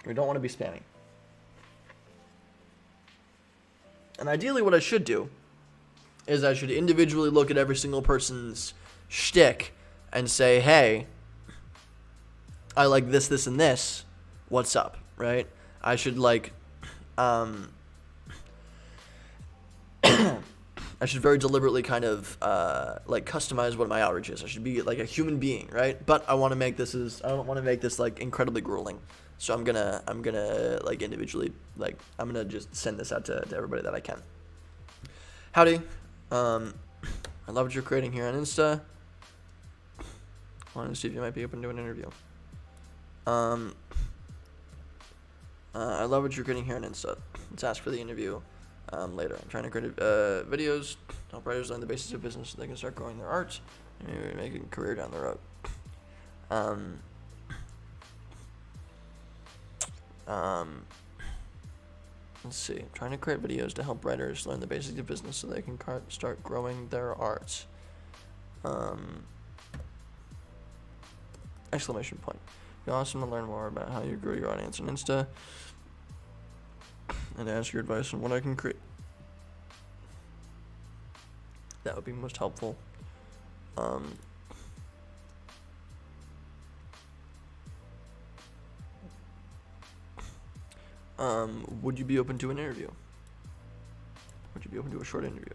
We don't want to be spammy. And ideally, what I should do is I should individually look at every single person's shtick and say, hey, I like this, this, and this. What's up, right? I should, I should very deliberately kind of customize what my outreach is. I should be like a human being, right? But I want to make this I don't want to make this incredibly grueling. So I'm gonna individually I'm gonna just send this out to everybody that I can. Howdy, I love what you're creating here on Insta. I wanted to see if you might be open to an interview. I love what you're creating here on Insta. Let's ask for the interview later. I'm trying to create videos to help writers learn the basics of business so they can start growing their art and maybe making a career down the road. Let's see. I'm trying to create videos to help writers learn the basics of business so they can start growing their art. Exclamation point. It'd be awesome to learn more about how you grow your audience on Insta and to ask your advice on what I can create. That would be most helpful. Would you be open to an interview? Would you be open to a short interview?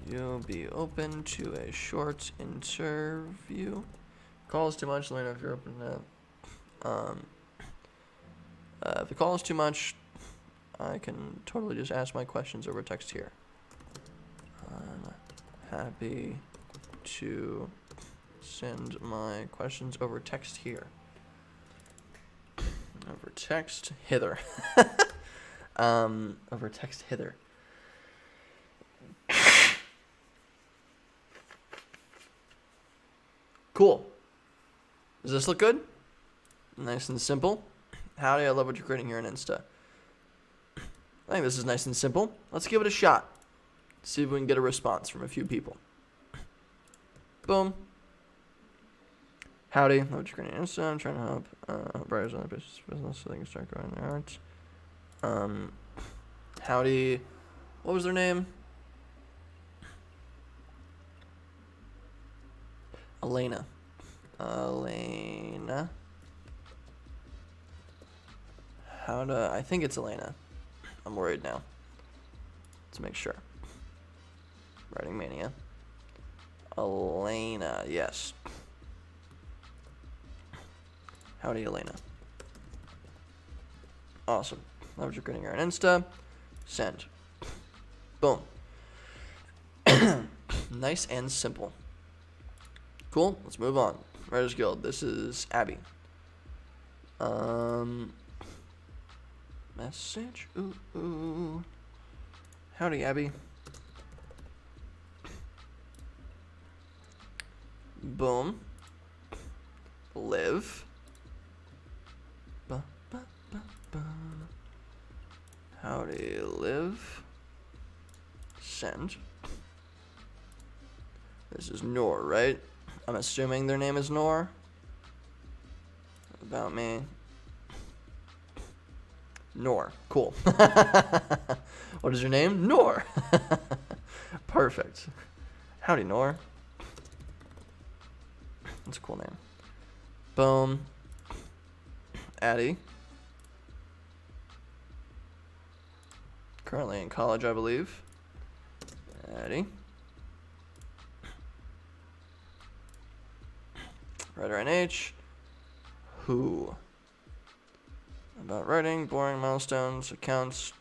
Would you be open to a short interview? Call is too much. Let me know if you're open to that. If the call is too much, I can totally just ask my questions over text here. I'm happy to send my questions over text here. Over text hither. Over text hither. Cool. Does this look good? Nice and simple. Howdy, I love what you're creating here on Insta. I think this is nice and simple. Let's give it a shot. See if we can get a response from a few people. Boom. Howdy, love what you're creating on Insta. I'm trying to help writers on their business so they can start growing their art. Howdy. What was their name? Elena. I think it's Elena. I'm worried now. Let's make sure. Writing Mania. Elena, yes. Howdy, Elena. Awesome. Love what you're creating here on Insta. Send. Boom. Nice and simple. Cool. Let's move on. Writers Guild. This is Abby. Message. Ooh. Howdy, Abby. Boom. Live. Howdy, Live. Send. This is Noor, right? I'm assuming their name is Noor. About me. Noor. Cool. What is your name? Noor. Perfect. Howdy, Noor. That's a cool name. Boom. Addie. Currently in college, I believe. Addie. Writer NH. Who? About writing, boring milestones, accounts.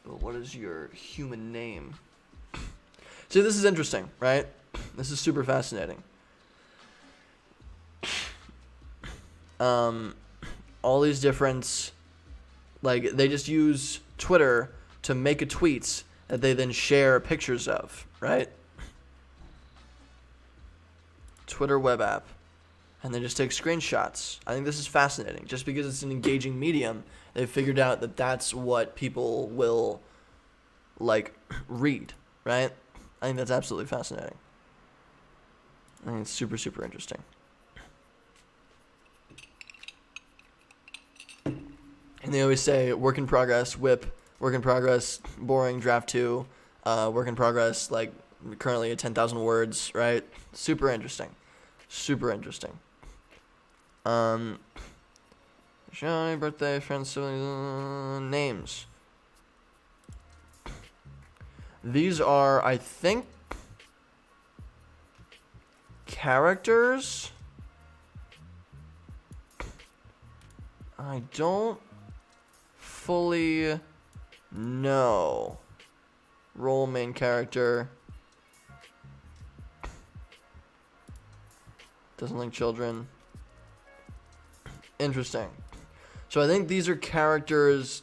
But what is your human name? See, this is interesting, right? This is super fascinating. All these different, like, they just use Twitter to make a tweets that they then share pictures of, right? Twitter web app. And they just take screenshots. I think this is fascinating. Just because it's an engaging medium, they've figured out that that's what people will, like, read, right? I think that's absolutely fascinating. I think it's super, super interesting. And they always say, work in progress, whip, work in progress, boring, draft 2, work in progress, like, currently at 10,000 words, right? Super interesting. Super interesting. Johnny, birthday, friends, siblings, names. These are, I think, characters. I don't fully know. Role, main character. Doesn't link children. Interesting. So I think these are characters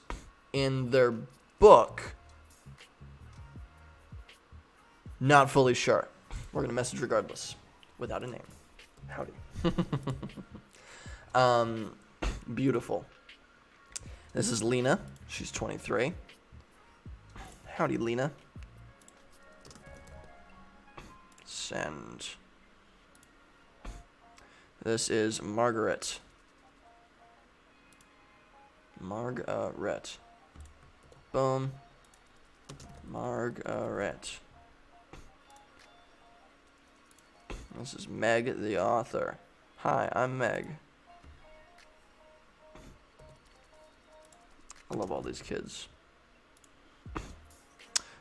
in their book. Not fully sure. We're going to message regardless. Without a name. Howdy. Beautiful. This is Lena. She's 23. Howdy, Lena. Send. This is Margaret. Margaret. Boom. Margaret. This is Meg, the author. Hi, I'm Meg. I love all these kids.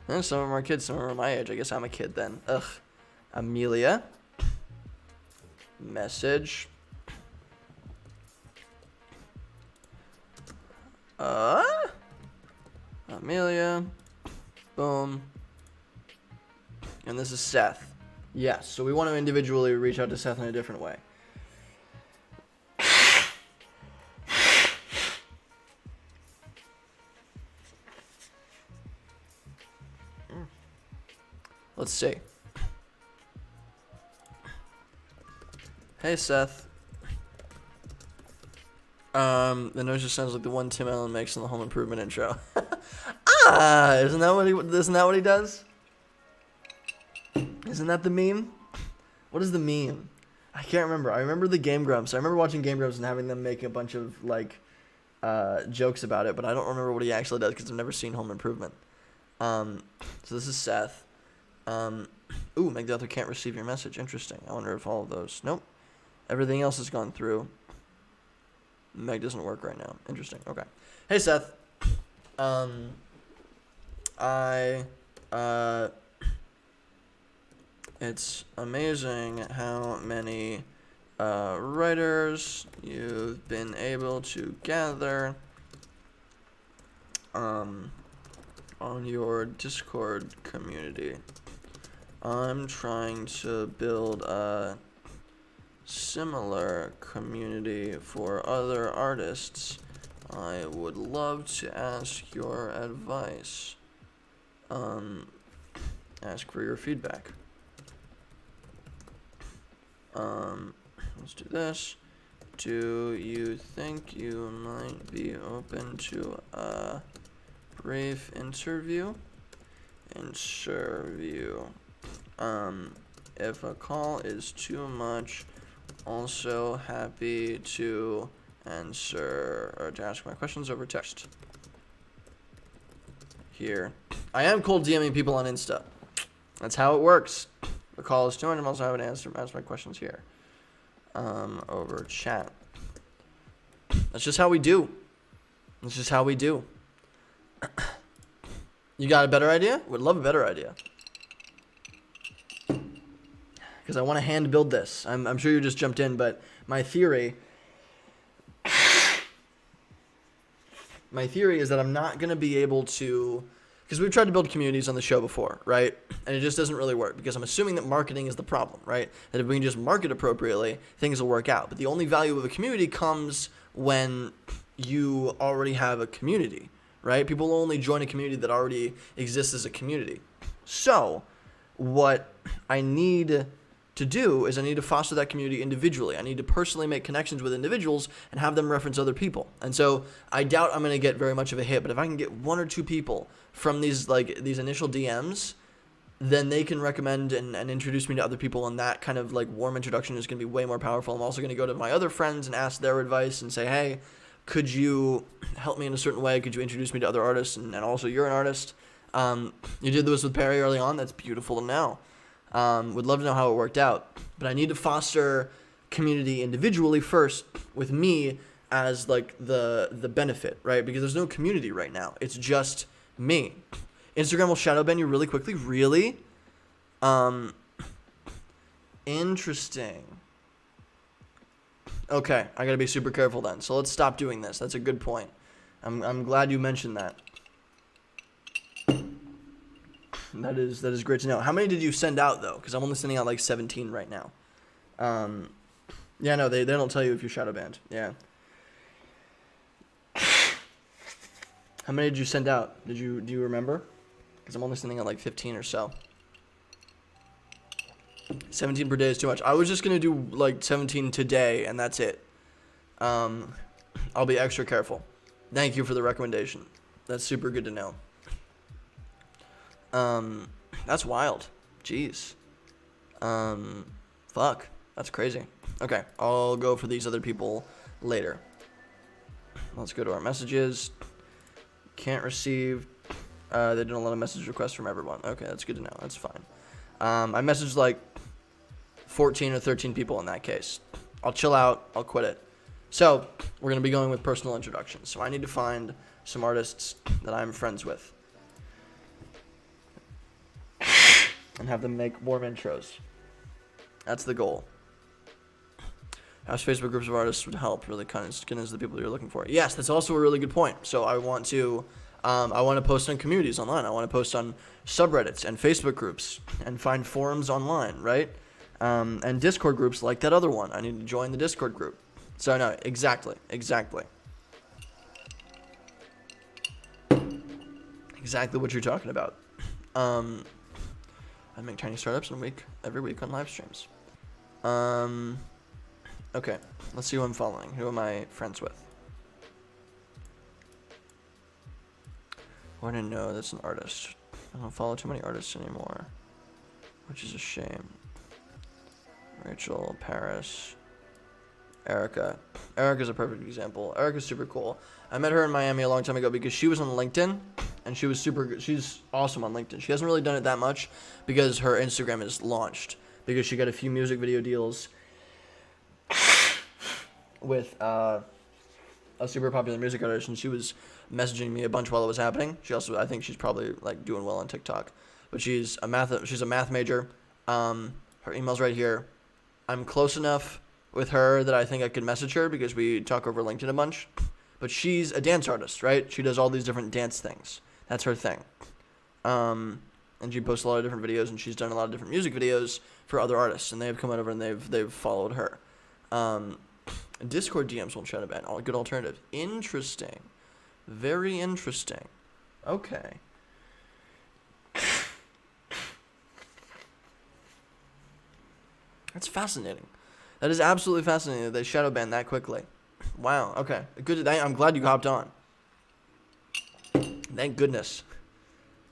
And some of them are kids, some of them are my age. I guess I'm a kid then. Ugh. Amelia. Message. Amelia. Boom. And this is Seth. Yes, so we want to individually reach out to Seth in a different way. Let's see. Hey, Seth. The noise just sounds like the one Tim Allen makes in the Home Improvement intro. Isn't that what he does? Isn't that the meme? What is the meme? I can't remember. I remember the Game Grumps. I remember watching Game Grumps and having them make a bunch of like jokes about it, but I don't remember what he actually does because I've never seen Home Improvement. So this is Seth. Ooh, Meg the author can't receive your message. Interesting. I wonder if all of those. Nope. Everything else has gone through. Meg doesn't work right now. Interesting. Okay. Hey, Seth. It's amazing how many writers you've been able to gather on your Discord community. I'm trying to build a similar community for other artists. I would love to ask your advice. Ask for your feedback. Let's do this. Do you think you might be open to a brief interview? If a call is too much, also happy to answer or to ask my questions over text. Here. I am cold DMing people on Insta. That's how it works. The call is too much, I'm also having to ask my questions here. Over chat. That's just how we do. That's just how we do. You got a better idea? Would love a better idea. Because I want to hand build this. I'm sure you just jumped in, but my theory is that I'm not going to be able to, because we've tried to build communities on the show before, right? And it just doesn't really work because I'm assuming that marketing is the problem, right? That if we can just market appropriately, things will work out. But the only value of a community comes when you already have a community, right? People will only join a community that already exists as a community. So what I need to do is I need to foster that community individually. I need to personally make connections with individuals and have them reference other people. And so I doubt I'm going to get very much of a hit, but if I can get one or two people from these initial DMs, then they can recommend and introduce me to other people, and that kind of like warm introduction is going to be way more powerful. I'm also going to go to my other friends and ask their advice and say, hey, could you help me in a certain way? Could you introduce me to other artists? And also you're an artist. You did this with Perry early on. That's beautiful to know. Would love to know how it worked out, but I need to foster community individually first with me as like the benefit, right? Because there's no community right now. It's just me. Instagram will shadow ban you really quickly. Really? Interesting. Okay, I gotta be super careful then. So let's stop doing this. That's a good point. I'm glad you mentioned that. That is great to know. How many did you send out though? Because I'm only sending out like 17 right now. Yeah, no, they don't tell you if you're shadow banned. Yeah. How many did you send out? Do you remember? Because I'm only sending out like 15 or so. 17 per day is too much. I was just gonna do like 17 today, and that's it. I'll be extra careful. Thank you for the recommendation. That's super good to know. That's wild. Jeez. Fuck. That's crazy. Okay, I'll go for these other people later. Let's go to our messages. Can't receive. They didn't allow a message request from everyone. Okay, that's good to know. That's fine. I messaged like 14 or 13 people in that case. I'll chill out. I'll quit it. So we're going to be going with personal introductions. So I need to find some artists that I'm friends with and have them make warm intros. That's the goal. House Facebook groups of artists would help really kind of get into the people you're looking for. Yes, that's also a really good point. So I want to post on communities online. I want to post on subreddits and Facebook groups and find forums online, right? And Discord groups like that other one. I need to join the Discord group. So no, exactly. Exactly what you're talking about. I make tiny startups every week on live streams. Okay, let's see who I'm following. Who am I friends with? I didn't know that's an artist. I don't follow too many artists anymore, which is a shame. Rachel, Paris, Erica. Erica's a perfect example. Erica's super cool. I met her in Miami a long time ago because she was on LinkedIn, and she was super good. She's awesome on LinkedIn. She hasn't really done it that much because her Instagram is launched, because she got a few music video deals with a super popular music artist, and she was messaging me a bunch while it was happening. She also, I think she's probably like doing well on TikTok, but she's a math major. Her email's right here. I'm close enough with her that I think I could message her because we talk over LinkedIn a bunch. But she's a dance artist, right? She does all these different dance things. That's her thing. And she posts a lot of different videos, and she's done a lot of different music videos for other artists, and they've come over and they've followed her. Discord DMs won't shut a ban. All good alternative. Interesting. Very interesting. Okay. That's fascinating. That is absolutely fascinating that they shadow ban that quickly. Wow. Okay. Good. I'm glad you hopped on. Thank goodness.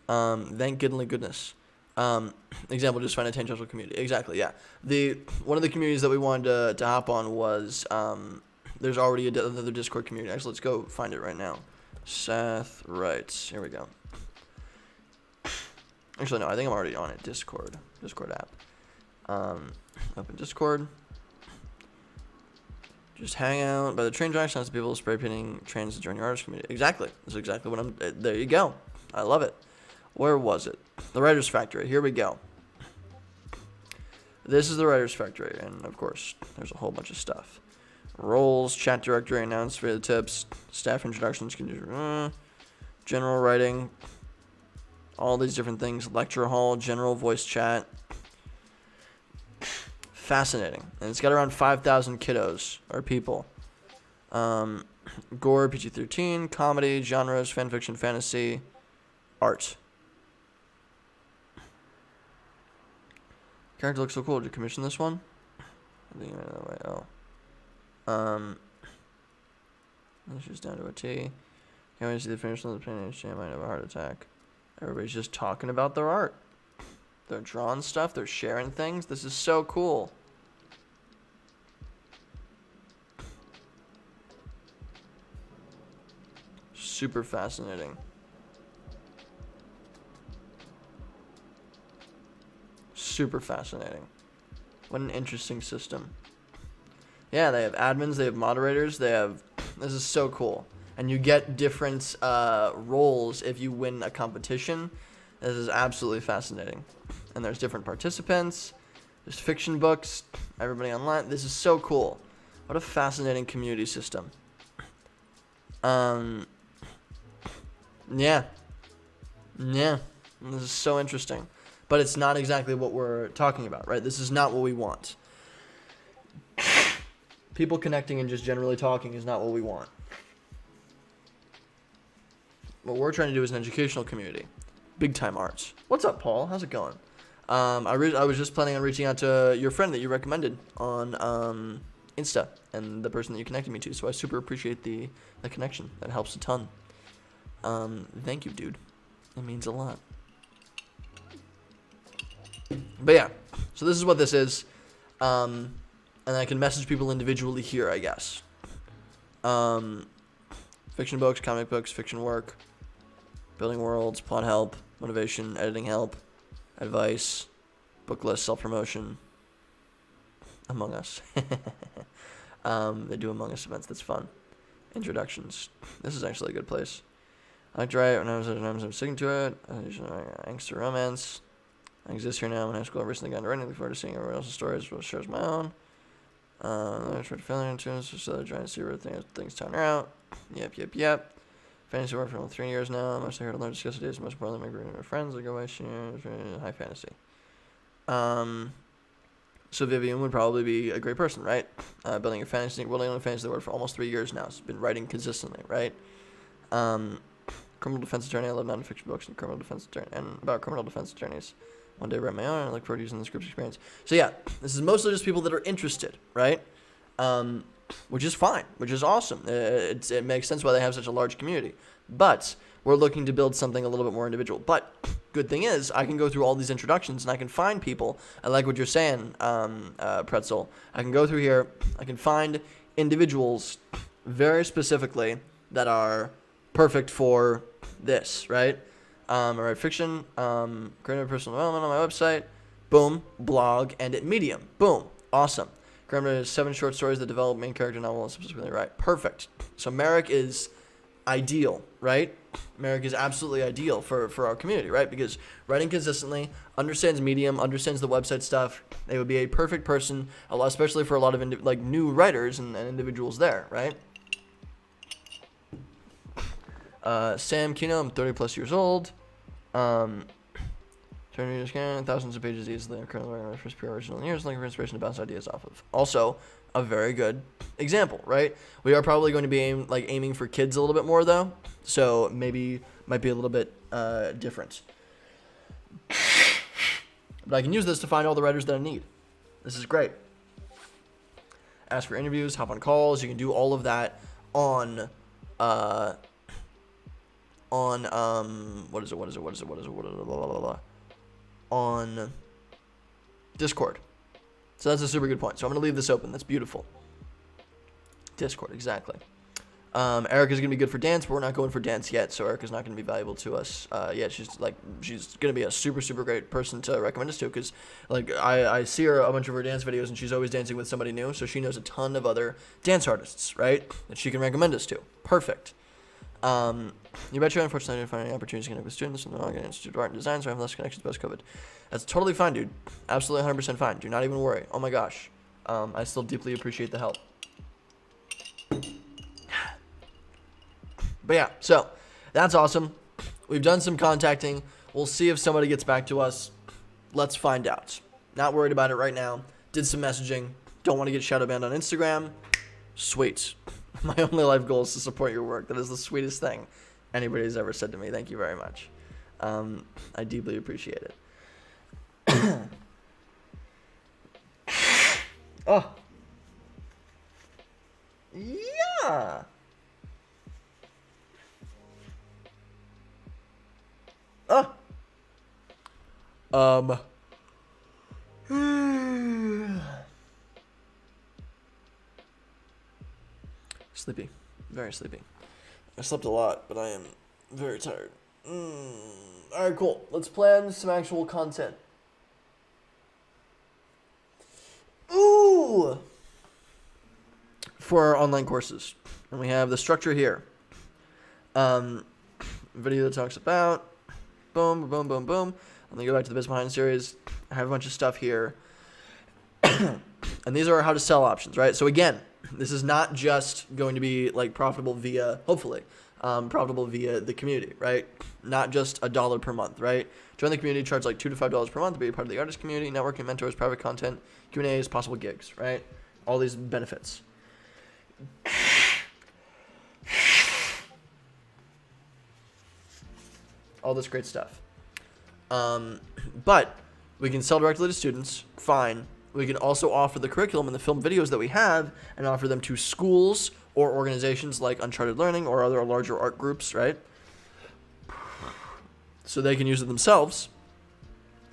Thank goodness. Example, just find a tangential community. Exactly. Yeah. One of the communities that we wanted to hop on was there's already another Discord community. Actually, let's go find it right now. Seth writes. Here we go. Actually, no. I think I'm already on it. Discord app. Open Discord. Just hang out by the train tracks. Lots of people spray painting trains to join your artist community. Exactly. That's exactly what I'm. There you go. I love it. Where was it? The Writers Factory. Here we go. This is the Writers Factory, and of course, there's a whole bunch of stuff. Roles, chat directory, announcement, tips, staff introductions, general writing, all these different things. Lecture hall, general voice chat. Fascinating. And it's got around 5,000 kiddos, or people. Gore, PG-13, comedy, genres, fan fiction, fantasy, art. Character looks so cool. Did you commission this one? I think you went that way. Oh. It's just down to a T. Can't wait to see the finish line of the painting. I might have a heart attack. Everybody's just talking about their art. They're drawing stuff. They're sharing things. This is so cool. Super fascinating. Super fascinating. What an interesting system. Yeah, they have admins. They have moderators. This is so cool. And you get different roles if you win a competition. This is absolutely fascinating. And there's different participants. There's fiction books. Everybody online. This is so cool. What a fascinating community system. Yeah. This is so interesting. But it's not exactly what we're talking about, right? This is not what we want. People connecting and just generally talking is not what we want. What we're trying to do is an educational community. Big time arts. What's up, Paul? How's it going? I was just planning on reaching out to your friend that you recommended on Insta and the person that you connected me to. So I super appreciate the connection. That helps a ton. Thank you, dude. It means a lot. But yeah, so this is what this is. And I can message people individually here, I guess. Fiction books, comic books, fiction work, building worlds, plot help, motivation, editing help, advice, book list, self-promotion, Among Us. They do Among Us events. That's fun. Introductions. This is actually a good place. I like to write when I'm sticking to it. Angst or romance. I exist here now. In high school, I recently got into writing. Look forward to seeing everyone else's stories, but shares my own. I tried failure in tunes, so I'm trying to see where things turn out. Yep. Fantasy work for almost 3 years now. I'm mostly here to learn, discuss ideas, most importantly, my group of my friends. Like go away, high fantasy. So Vivian would probably be a great person, right? Building a fantasy world for almost 3 years now. She's been writing consistently, right? Criminal defense attorney. I love nonfiction books and criminal defense attorneys. One day I write my own, and I look forward to using this group's experience. So yeah, this is mostly just people that are interested, right? which is fine, which is awesome. It makes sense why they have such a large community. But we're looking to build something a little bit more individual. But good thing is, I can go through all these introductions and I can find people. I like what you're saying, Pretzel. I can go through here. I can find individuals very specifically that are perfect for this, right? I write fiction, creative personal development on my website, boom, blog, and at Medium, boom, awesome. Grammar is 7 short stories that develop main character novel, specifically right, perfect. So Merrick is ideal, right? Merrick is absolutely ideal for our community, right? Because writing consistently, understands Medium, understands the website stuff, they would be a perfect person, especially for a lot of new writers and individuals there, right? Sam Kino, I'm 30 plus years old. Turning to scan thousands of pages easily. I'm currently writing my first pure original in years, looking for inspiration to bounce ideas off of. Also, a very good example, right? We are probably going to be aiming for kids a little bit more though, so maybe might be a little bit different. But I can use this to find all the writers that I need. This is great. Ask for interviews, hop on calls. You can do all of that on on Discord. So that's a super good point. So I'm going to leave this open. That's beautiful. Discord, exactly. Erica's going to be good for dance, but we're not going for dance yet, so Erica's not going to be valuable to us yet. She's going to be a super, super great person to recommend us to, because I see her a bunch of her dance videos, and she's always dancing with somebody new, so she knows a ton of other dance artists, right, that she can recommend us to. Perfect. You betcha, unfortunately, I didn't find any opportunities to connect with students in the Oregon Institute of Art and Design, so I have less connections post-COVID. That's totally fine, dude. Absolutely 100% fine. Do not even worry. Oh my gosh. I still deeply appreciate the help. But yeah, so that's awesome. We've done some contacting. We'll see if somebody gets back to us. Let's find out. Not worried about it right now. Did some messaging. Don't want to get shadow banned on Instagram. Sweet. My only life goal is to support your work. That is the sweetest thing anybody's ever said to me. Thank you very much. I deeply appreciate it. Oh. Yeah. Sleepy. Very sleepy. I slept a lot, but I am very tired. Alright, cool. Let's plan some actual content. Ooh! For our online courses. And we have the structure here. Video that talks about boom, boom, boom, boom. And then go back to the Biz Behind series. I have a bunch of stuff here. And these are our how to sell options, right? So again, this is not just going to be profitable via, hopefully, profitable via the community, right? Not just $1 per month, right? Join the community, charge $2 to $5 per month to be a part of the artist community, networking, mentors, private content, Q&As, possible gigs, right? All these benefits. All this great stuff. But we can sell directly to students, fine. We can also offer the curriculum and the film videos that we have and offer them to schools or organizations like Uncharted Learning or other larger art groups, right? So they can use it themselves.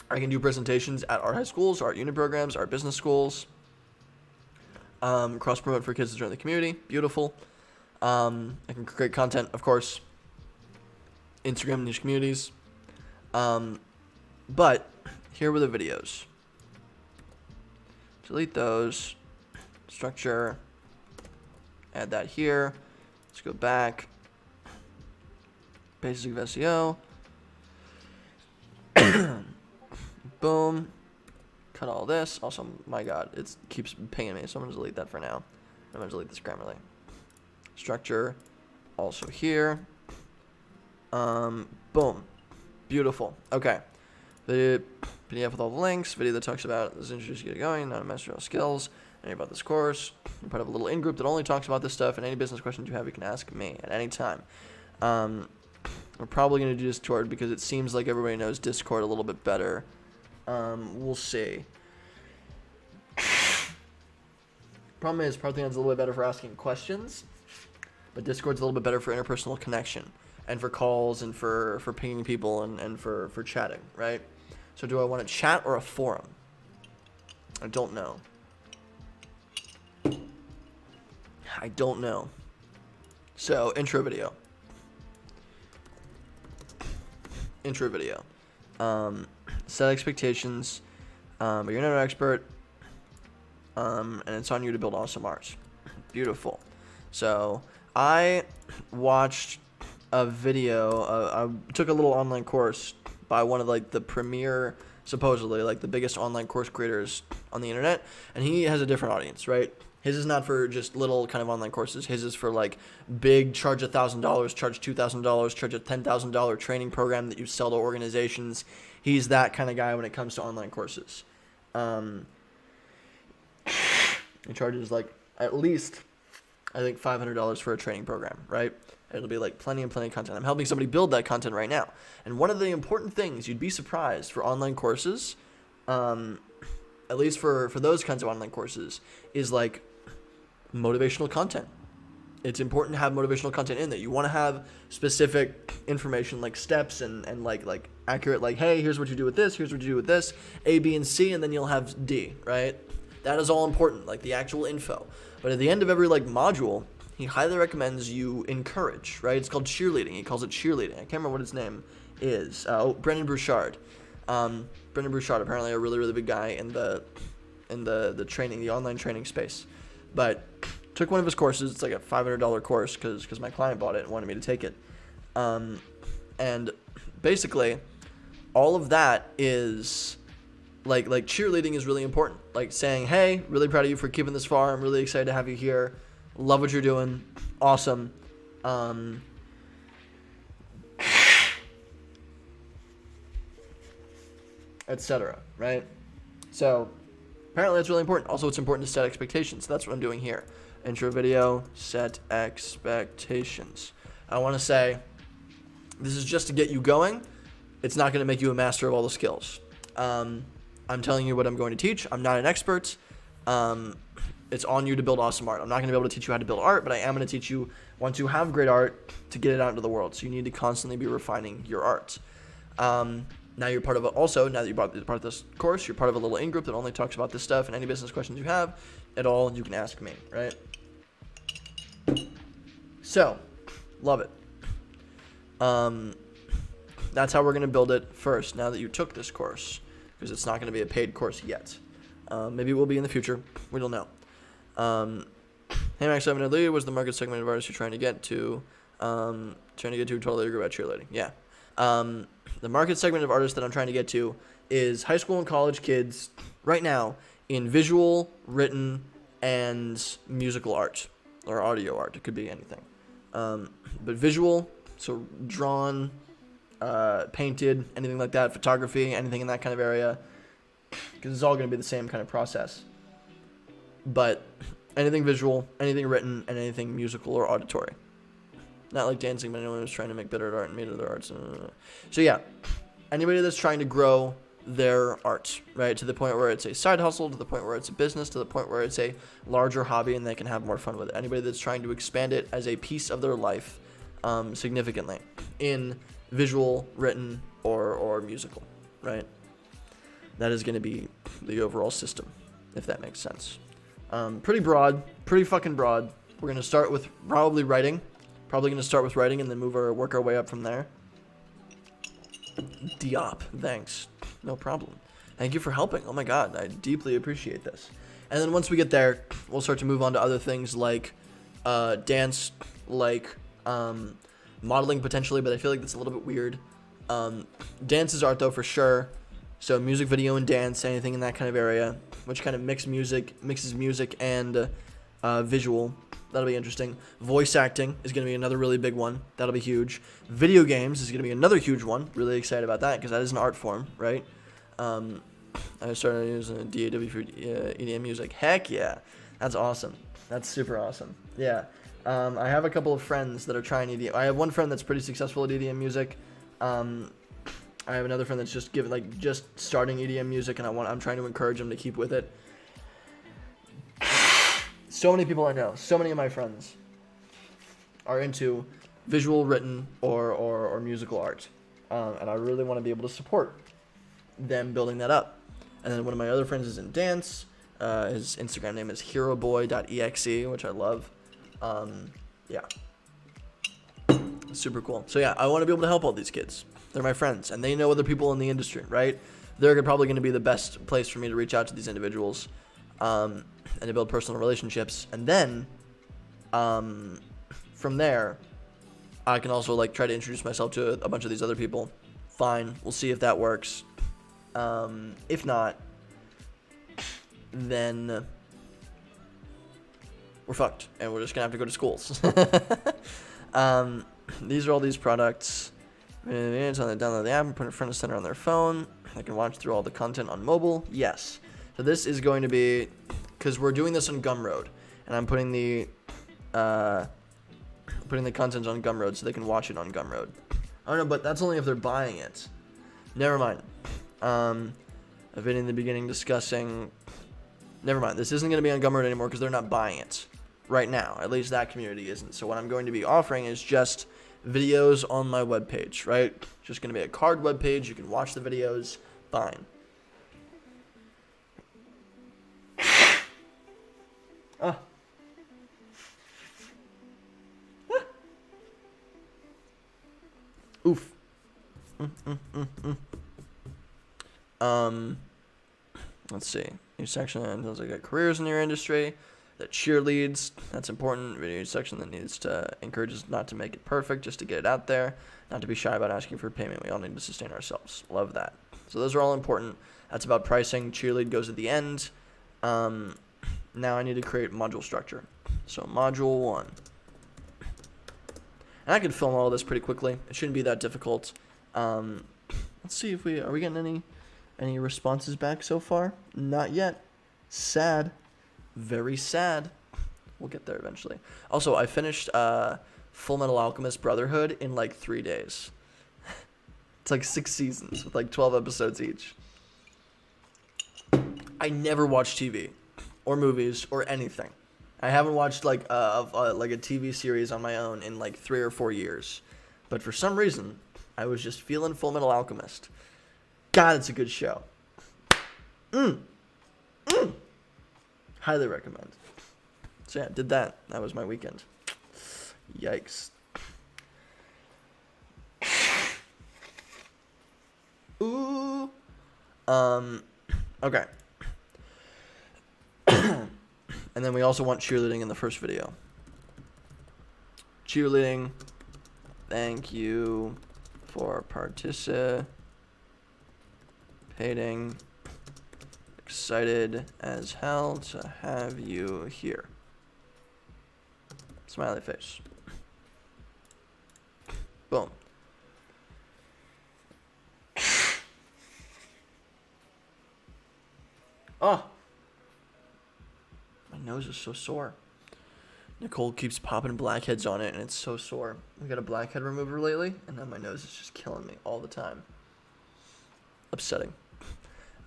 I can do presentations at art high schools, art unit programs, art business schools. Cross-promote for kids to join the community. Beautiful. I can create content, of course. Instagram niche communities. But here were the videos. Delete those. Structure. Add that here. Let's go back. Basic of SEO. Boom. Cut all this. Also, my God, it keeps pinging me, so I'm going to delete that for now. I'm going to delete this Grammarly. Structure. Also here. Boom. Beautiful. Okay. The PDF with all the links. Video that talks about this introduce you to get going, not a master of skills. Any about this course. I'm part of a little in-group that only talks about this stuff, and any business questions you have, you can ask me at any time. We're probably going to do Discord because it seems like everybody knows Discord a little bit better. We'll see. Problem is, Parthenon's a little bit better for asking questions, but Discord's a little bit better for interpersonal connection and for calls and for pinging people and for chatting, right? So do I want a chat or a forum? I don't know. I don't know. So, intro video. Set expectations, but you're not an expert, and it's on you to build awesome art. Beautiful. So, I watched a video, I took a little online course by one of, like, the premier, supposedly, like, the biggest online course creators on the internet, and he has a different audience, right? His is not for just little kind of online courses. His is for, like, big, charge $1,000, charge $2,000, charge a $10,000 training program that you sell to organizations. He's that kind of guy when it comes to online courses. He charges, like, at least, I think, $500 for a training program, right? It'll be, like, plenty of content. I'm helping somebody build that content right now. And one of the important things, you'd be surprised, for online courses, at least for those kinds of online courses, is, like, motivational content. It's important to have motivational content in there. You want to have specific information, like steps and like accurate, like, hey, here's what you do with this, here's what you do with this, A, B, and C, and then you'll have D, right? That is all important, like the actual info. But at the end of every, like, module, he highly recommends you encourage, right? It's called cheerleading. He calls it cheerleading. I can't remember what his name is. Brendan Bouchard. Brendan Bouchard, apparently a really, really big guy in the training, the online training space. But took one of his courses. It's like a $500 course because my client bought it and wanted me to take it. And basically, all of that is like cheerleading is really important. Like saying, hey, really proud of you for keeping this far. I'm really excited to have you here. Love what you're doing. Awesome. Etc. Right? So apparently that's really important. Also, it's important to set expectations. That's what I'm doing here. Intro video, set expectations. I want to say this is just to get you going. It's not going to make you a master of all the skills. I'm telling you what I'm going to teach. I'm not an expert. It's on you to build awesome art. I'm not going to be able to teach you how to build art, but I am going to teach you, once you have great art, to get it out into the world. So you need to constantly be refining your art. Now you're part of it. Also, now that you're part of this course, you're part of a little in-group that only talks about this stuff, and any business questions you have at all, you can ask me, right? So, love it. That's how we're going to build it first, now that you took this course, because it's not going to be a paid course yet. Maybe it will be in the future. We don't know. Hey, Max 7 Lee was the market segment of artists you're trying to get to. Totally agree about cheerleading. Yeah. The market segment of artists that I'm trying to get to is high school and college kids right now in visual, written, and musical art or audio art. It could be anything. But visual, so drawn, painted, anything like that, photography, anything in that kind of area, because it's all going to be the same kind of process. But anything visual, anything written, and anything musical or auditory. Not like dancing, but anyone who's trying to make better art and made other arts. So yeah, anybody that's trying to grow their art, right, to the point where it's a side hustle, to the point where it's a business, to the point where it's a larger hobby and they can have more fun with it. Anybody that's trying to expand it as a piece of their life significantly in visual, written, or musical, right? That is going to be the overall system, if that makes sense. Pretty broad, pretty fucking broad. We're going to start with probably writing. Probably going to start with writing and then work our way up from there. Diop, thanks. No problem. Thank you for helping. Oh my god, I deeply appreciate this. And then once we get there, we'll start to move on to other things like dance, like modeling potentially, but I feel like that's a little bit weird. Dance is art though for sure. So music video and dance, anything in that kind of area, which kind of mixes music and visual. That'll be interesting. Voice acting is going to be another really big one. That'll be huge. Video games is going to be another huge one. Really excited about that because that is an art form, right? I started using DAW for EDM music. Heck yeah. That's awesome. That's super awesome. Yeah. I have a couple of friends that are trying EDM. I have one friend that's pretty successful at EDM music. I have another friend that's just starting EDM music, and I'm trying to encourage him to keep with it. so many people I know, so many of my friends are into visual, written, or musical art. And I really want to be able to support them building that up. And then one of my other friends is in dance. His Instagram name is heroboy.exe, which I love. Yeah. Super cool. So yeah, I want to be able to help all these kids. They're my friends, and they know other people in the industry, right? They're probably going to be the best place for me to reach out to these individuals and to build personal relationships. And then from there, I can also like try to introduce myself to a bunch of these other people. Fine, we'll see if that works. If not, then we're fucked, and we're just gonna have to go to schools. These are all these products. It's on the download the app and put it in front of center on their phone. I can watch through all the content on mobile. Yes. So this is going to be, because we're doing this on Gumroad, and I'm putting the content on Gumroad so they can watch it on Gumroad. I don't know, but that's only if they're buying it. Never mind. I've been in the beginning discussing. Never mind. This isn't going to be on Gumroad anymore because they're not buying it right now. At least that community isn't. So what I'm going to be offering is just videos on my webpage, right? Just going to be a card webpage. You can watch the videos. Fine. Ah. Oof. Let's see. New section that sounds like got careers in your industry. That cheerleads. That's important. Video section that needs to encourage us not to make it perfect, just to get it out there. Not to be shy about asking for payment. We all need to sustain ourselves. Love that. So those are all important. That's about pricing. Cheerlead goes at the end. Now I need to create module structure. So module 1. And I can film all this pretty quickly. It shouldn't be that difficult. Let's see if are we getting any responses back so far? Not yet. Sad. Very sad. We'll get there eventually. Also, I finished Fullmetal Alchemist Brotherhood in like 3 days. It's like 6 seasons with like 12 episodes each. I never watch TV or movies or anything. I haven't watched like a TV series on my own in like 3 or 4 years. But for some reason, I was just feeling Fullmetal Alchemist. God, it's a good show. Highly recommend. So yeah, did that. That was my weekend. Yikes. Ooh. Okay. And then we also want cheerleading in the first video. Cheerleading. Thank you for participating. Excited as hell to have you here. Smiley face. Boom. Oh. My nose is so sore. Nicole keeps popping blackheads on it, and it's so sore. I got a blackhead remover lately, and now my nose is just killing me all the time. Upsetting.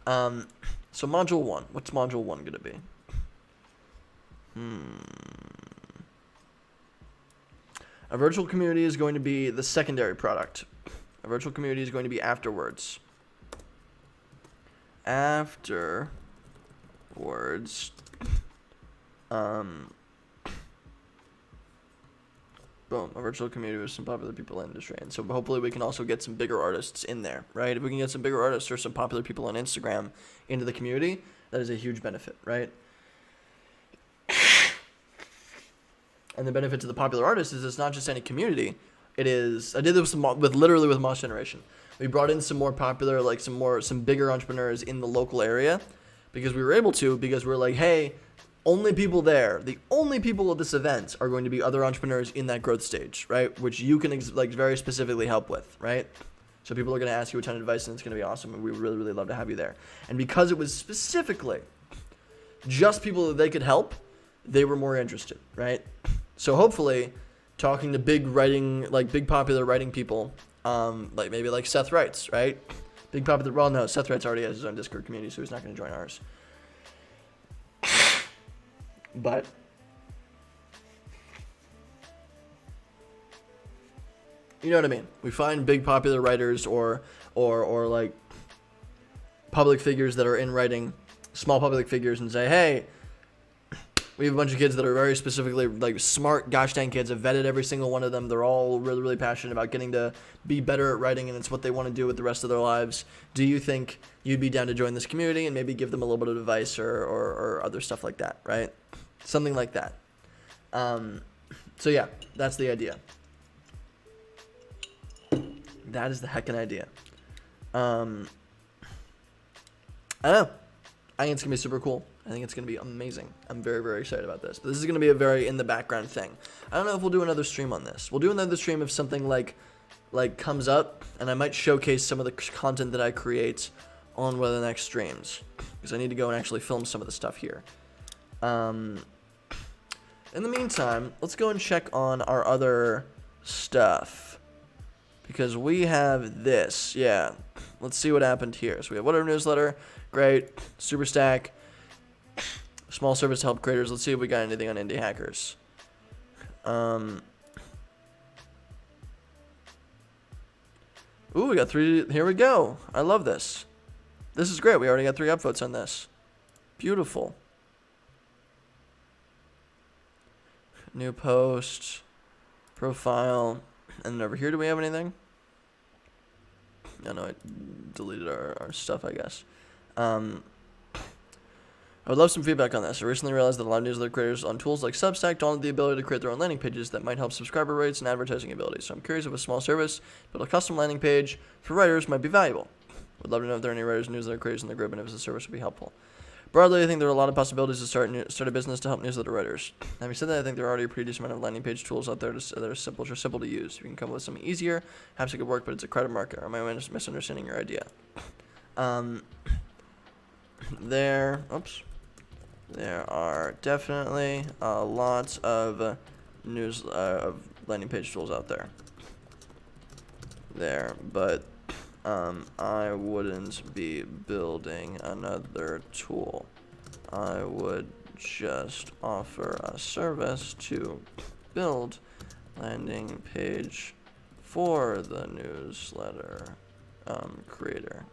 So module 1. What's module 1 going to be? A virtual community is going to be the secondary product. A virtual community is going to be afterwards. Afterwards. Boom, a virtual community with some popular people in the industry. And so hopefully we can also get some bigger artists in there, right? If we can get some bigger artists or some popular people on Instagram into the community, that is a huge benefit, right? And the benefit to the popular artists is it's not just any community. It is, I did this with Moss Generation. We brought in some more popular, like some bigger entrepreneurs in the local area because we were able to, because we're like, hey, only people there, the only people at this event are going to be other entrepreneurs in that growth stage, right? Which you can very specifically help with, right? So people are going to ask you a ton of advice, and it's going to be awesome, and we really, really love to have you there. And because it was specifically just people that they could help, they were more interested, right? So hopefully, talking to big popular writing people, like Seth Wrights, right? No, Seth Wrights already has his own Discord community, so he's not going to join ours. But You know what I mean? We find big popular writers or like public figures that are in writing, small public figures, and say, hey, we have a bunch of kids that are very specifically like smart gosh dang kids. I've vetted every single one of them. They're all really, really passionate about getting to be better at writing, and it's what they want to do with the rest of their lives. Do you think you'd be down to join this community and maybe give them a little bit of advice or other stuff like that, right? Something like that. So yeah, that's the idea. That is the heckin' idea. I don't know. I think it's going to be super cool. I think it's going to be amazing. I'm very, very excited about this. But this is going to be a very in the background thing. I don't know if we'll do another stream on this. We'll do another stream if something like comes up, and I might showcase some of the content that I create on one of the next streams, because I need to go and actually film some of the stuff here. In the meantime, let's go and check on our other stuff, because we have this. Yeah, let's see what happened here. So we have whatever newsletter, great, super stack, small service to help creators. Let's see if we got anything on indie hackers. Ooh, we got 3. Here we go. I love this. This is great. We already got 3 upvotes on this. Beautiful. New post, profile, and over here, do we have anything? No, I deleted our stuff, I guess. I would love some feedback on this. I recently realized that a lot of newsletter creators on tools like Substack don't have the ability to create their own landing pages that might help subscriber rates and advertising abilities. So I'm curious if a small service, build a custom landing page for writers might be valuable. Would love to know if there are any writers and newsletter creators in the group and if the service would be helpful. Broadly, I think there are a lot of possibilities to start a business to help newsletter writers. Having said that, I think there are already a pretty decent amount of landing page tools out there that are simple to use. You can come up with something easier. Perhaps it could work, but it's a crowded market. Or am I misunderstanding your idea? There are definitely a lot of of landing page tools out there, but I wouldn't be building another tool. I would just offer a service to build landing page for the newsletter creator,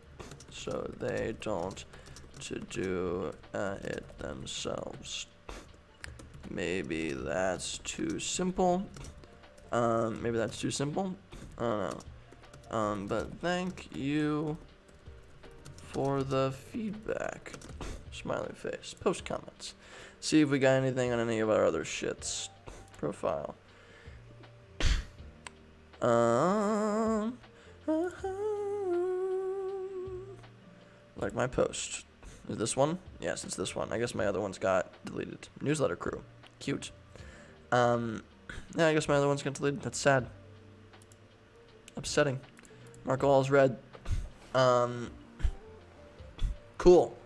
so they don't to do it themselves. Maybe that's too simple. I don't know. But thank you for the feedback. Smiley face. Post comments. See if we got anything on any of our other shits. Profile. Like my post. Is this one? Yes, it's this one. I guess my other one's got deleted. Newsletter crew. Cute. Yeah, I guess my other one's got deleted. That's sad. Upsetting. Mark all is red. Cool.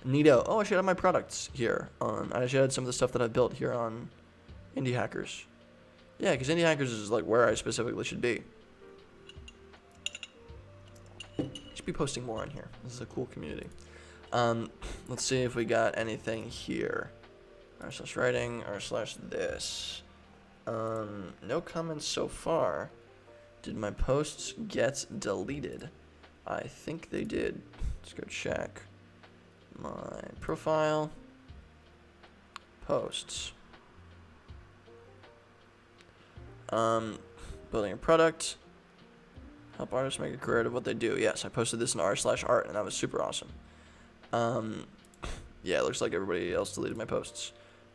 Neato. Oh, I should have my products here. I should have some of the stuff that I've built here on Indie Hackers. Yeah, because Indie Hackers is like where I specifically should be. Should be posting more on here. This is a cool community. Let's see if we got anything here. r/writing, r/this. No comments so far. Did my posts get deleted? I think they did. Let's go check my profile. Posts. Building a product. Help artists make a career out of what they do. Yes, I posted this in r/art, and that was super awesome. Yeah, it looks like everybody else deleted my posts.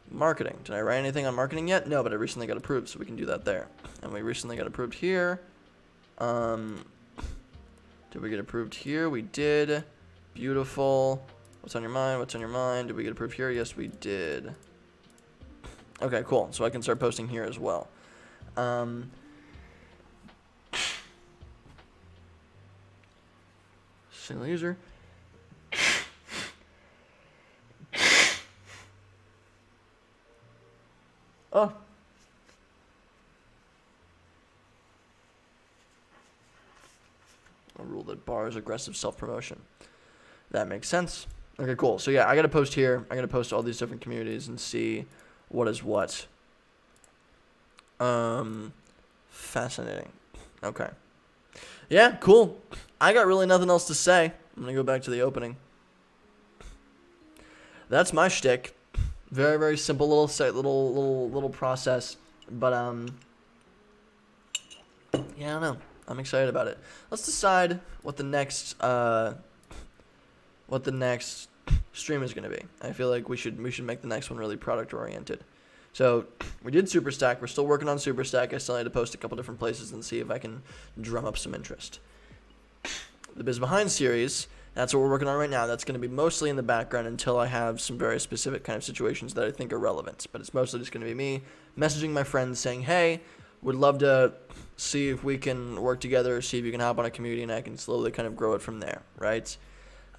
Marketing. Did I write anything on marketing yet? No, but I recently got approved, so we can do that there. And we recently got approved here. Did we get approved here? We did. Beautiful. What's on your mind? What's on your mind? Did we get approved here? Yes, we did. Okay, cool. So I can start posting here as well. Single user. Oh. A rule that bars aggressive self-promotion. That makes sense. Okay, cool. So yeah, I gotta post here. I gotta post to all these different communities and see what is what. Fascinating. Okay. Yeah, cool. I got really nothing else to say. I'm going to go back to the opening. That's my shtick. Very, very simple little process. But, yeah, I don't know. I'm excited about it. Let's decide what the next stream is going to be. I feel like we should make the next one really product oriented. So we did Superstack. We're still working on Superstack. I still need to post a couple different places and see if I can drum up some interest. The Biz Behind series, that's what we're working on right now. That's going to be mostly in the background until I have some very specific kind of situations that I think are relevant. But it's mostly just going to be me messaging my friends saying, hey, would love to see if we can work together, see if you can hop on a community, and I can slowly kind of grow it from there, right?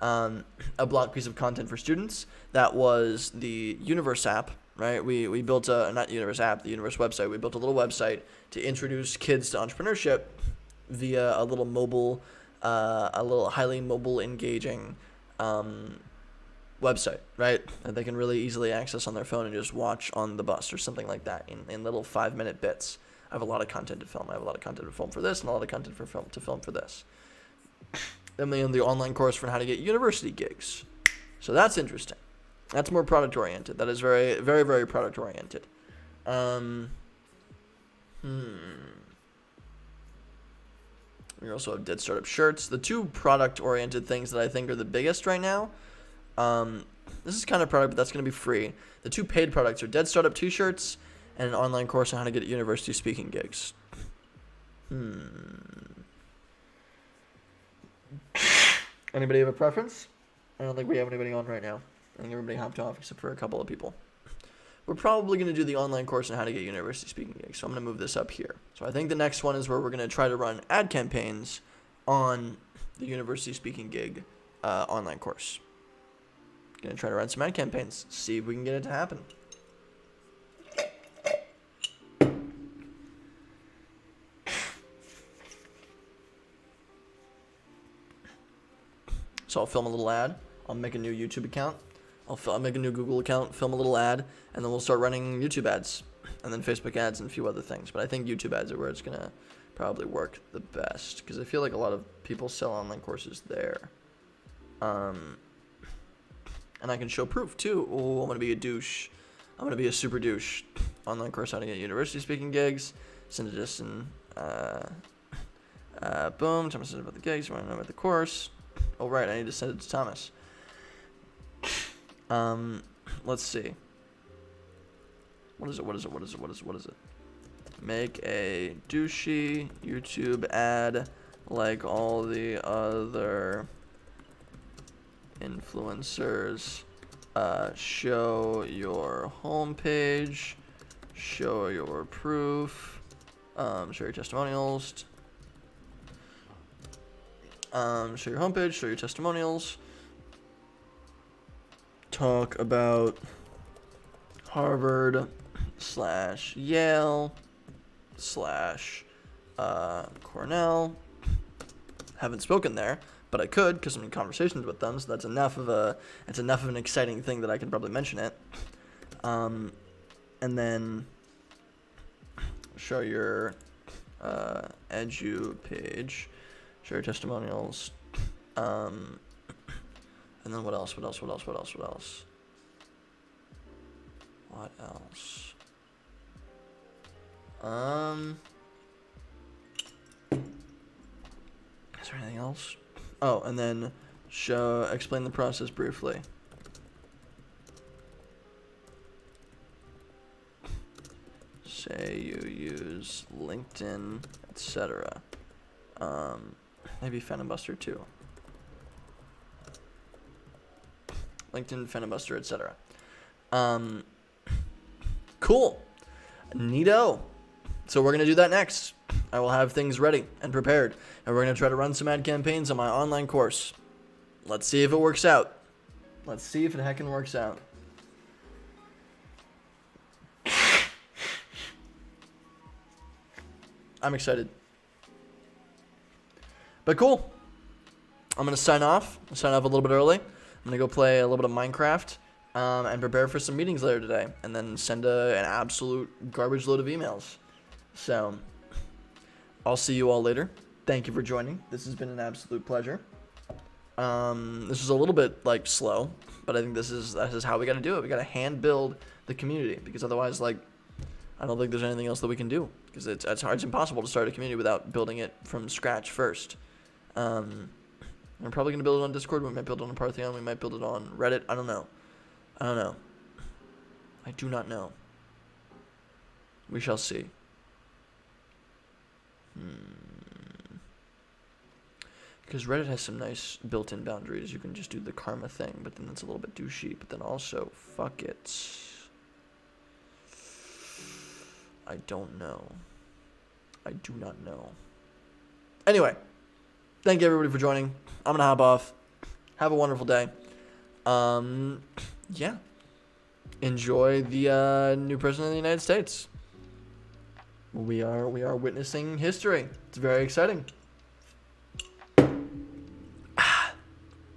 A block piece of content for students, that was the Universe app, right? We built not Universe app, the Universe website. We built a little website to introduce kids to entrepreneurship via a little highly mobile engaging website, right? That they can really easily access on their phone and just watch on the bus or something like that in little 5-minute bits. I have a lot of content to film. I have a lot of content to film for this and a lot of content to film for this. Then we have the online course for how to get university gigs. So that's interesting. That's more product oriented. That is very, very, very product oriented. We also have Dead Startup shirts. The two product oriented things that I think are the biggest right now. This is kind of product, but that's going to be free. The two paid products are Dead Startup t-shirts and an online course on how to get university speaking gigs. Anybody have a preference? I don't think we have anybody on right now. I think everybody hopped off except for a couple of people. We're probably going to do the online course on how to get university speaking gigs, so I'm going to move this up here. So I think the next one is where we're going to try to run ad campaigns on the university speaking gig online course. Going to try to run some ad campaigns, see if we can get it to happen. So I'll film a little ad. I'll make a new YouTube account. I'll make a new Google account, film a little ad, and then we'll start running YouTube ads, and then Facebook ads and a few other things. But I think YouTube ads are where it's going to probably work the best, because I feel like a lot of people sell online courses there. And I can show proof, too. Oh, I'm going to be a douche. I'm going to be a super douche. Online course how to get university speaking gigs. Send it just in, boom. Thomas said about the gigs. You want to know about the course. Oh, right. I need to send it to Thomas. Let's see. What is it? Make a douchey YouTube ad like all the other influencers. Show your homepage. Show your proof. Show your testimonials. Show your homepage. Show your testimonials. Talk about Harvard / Yale / Cornell. Haven't spoken there, but I could because I'm in conversations with them, so that's enough of an exciting thing that I can probably mention it. And then show your edu page, show your testimonials. And then what else? Is there anything else? Oh, and then explain the process briefly. Say you use LinkedIn, etc. Maybe Phantom too. LinkedIn, Phantom, etc. Cool. Neato. So we're going to do that next. I will have things ready and prepared. And we're going to try to run some ad campaigns on my online course. Let's see if it works out. Let's see if it heckin' works out. I'm excited. But cool. I'm going to sign off. I'll sign off a little bit early. I'm going to go play a little bit of Minecraft and prepare for some meetings later today. And then send an absolute garbage load of emails. So, I'll see you all later. Thank you for joining. This has been an absolute pleasure. This is a little bit like slow, but I think this is how we got to do it. We got to hand build the community, because otherwise, like, I don't think there's anything else that we can do, because it's hard, it's impossible to start a community without building it from scratch first. We're probably gonna build it on Discord. We might build it on Partheon. We might build it on Reddit. I don't know. I do not know. We shall see. Because Reddit has some nice built-in boundaries. You can just do the karma thing, but then that's a little bit douchey. But then also, fuck it. I don't know. I do not know. Anyway, thank you everybody for joining. I'm gonna hop off. Have a wonderful day. Yeah. Enjoy the new president of the United States. We are witnessing history. It's very exciting.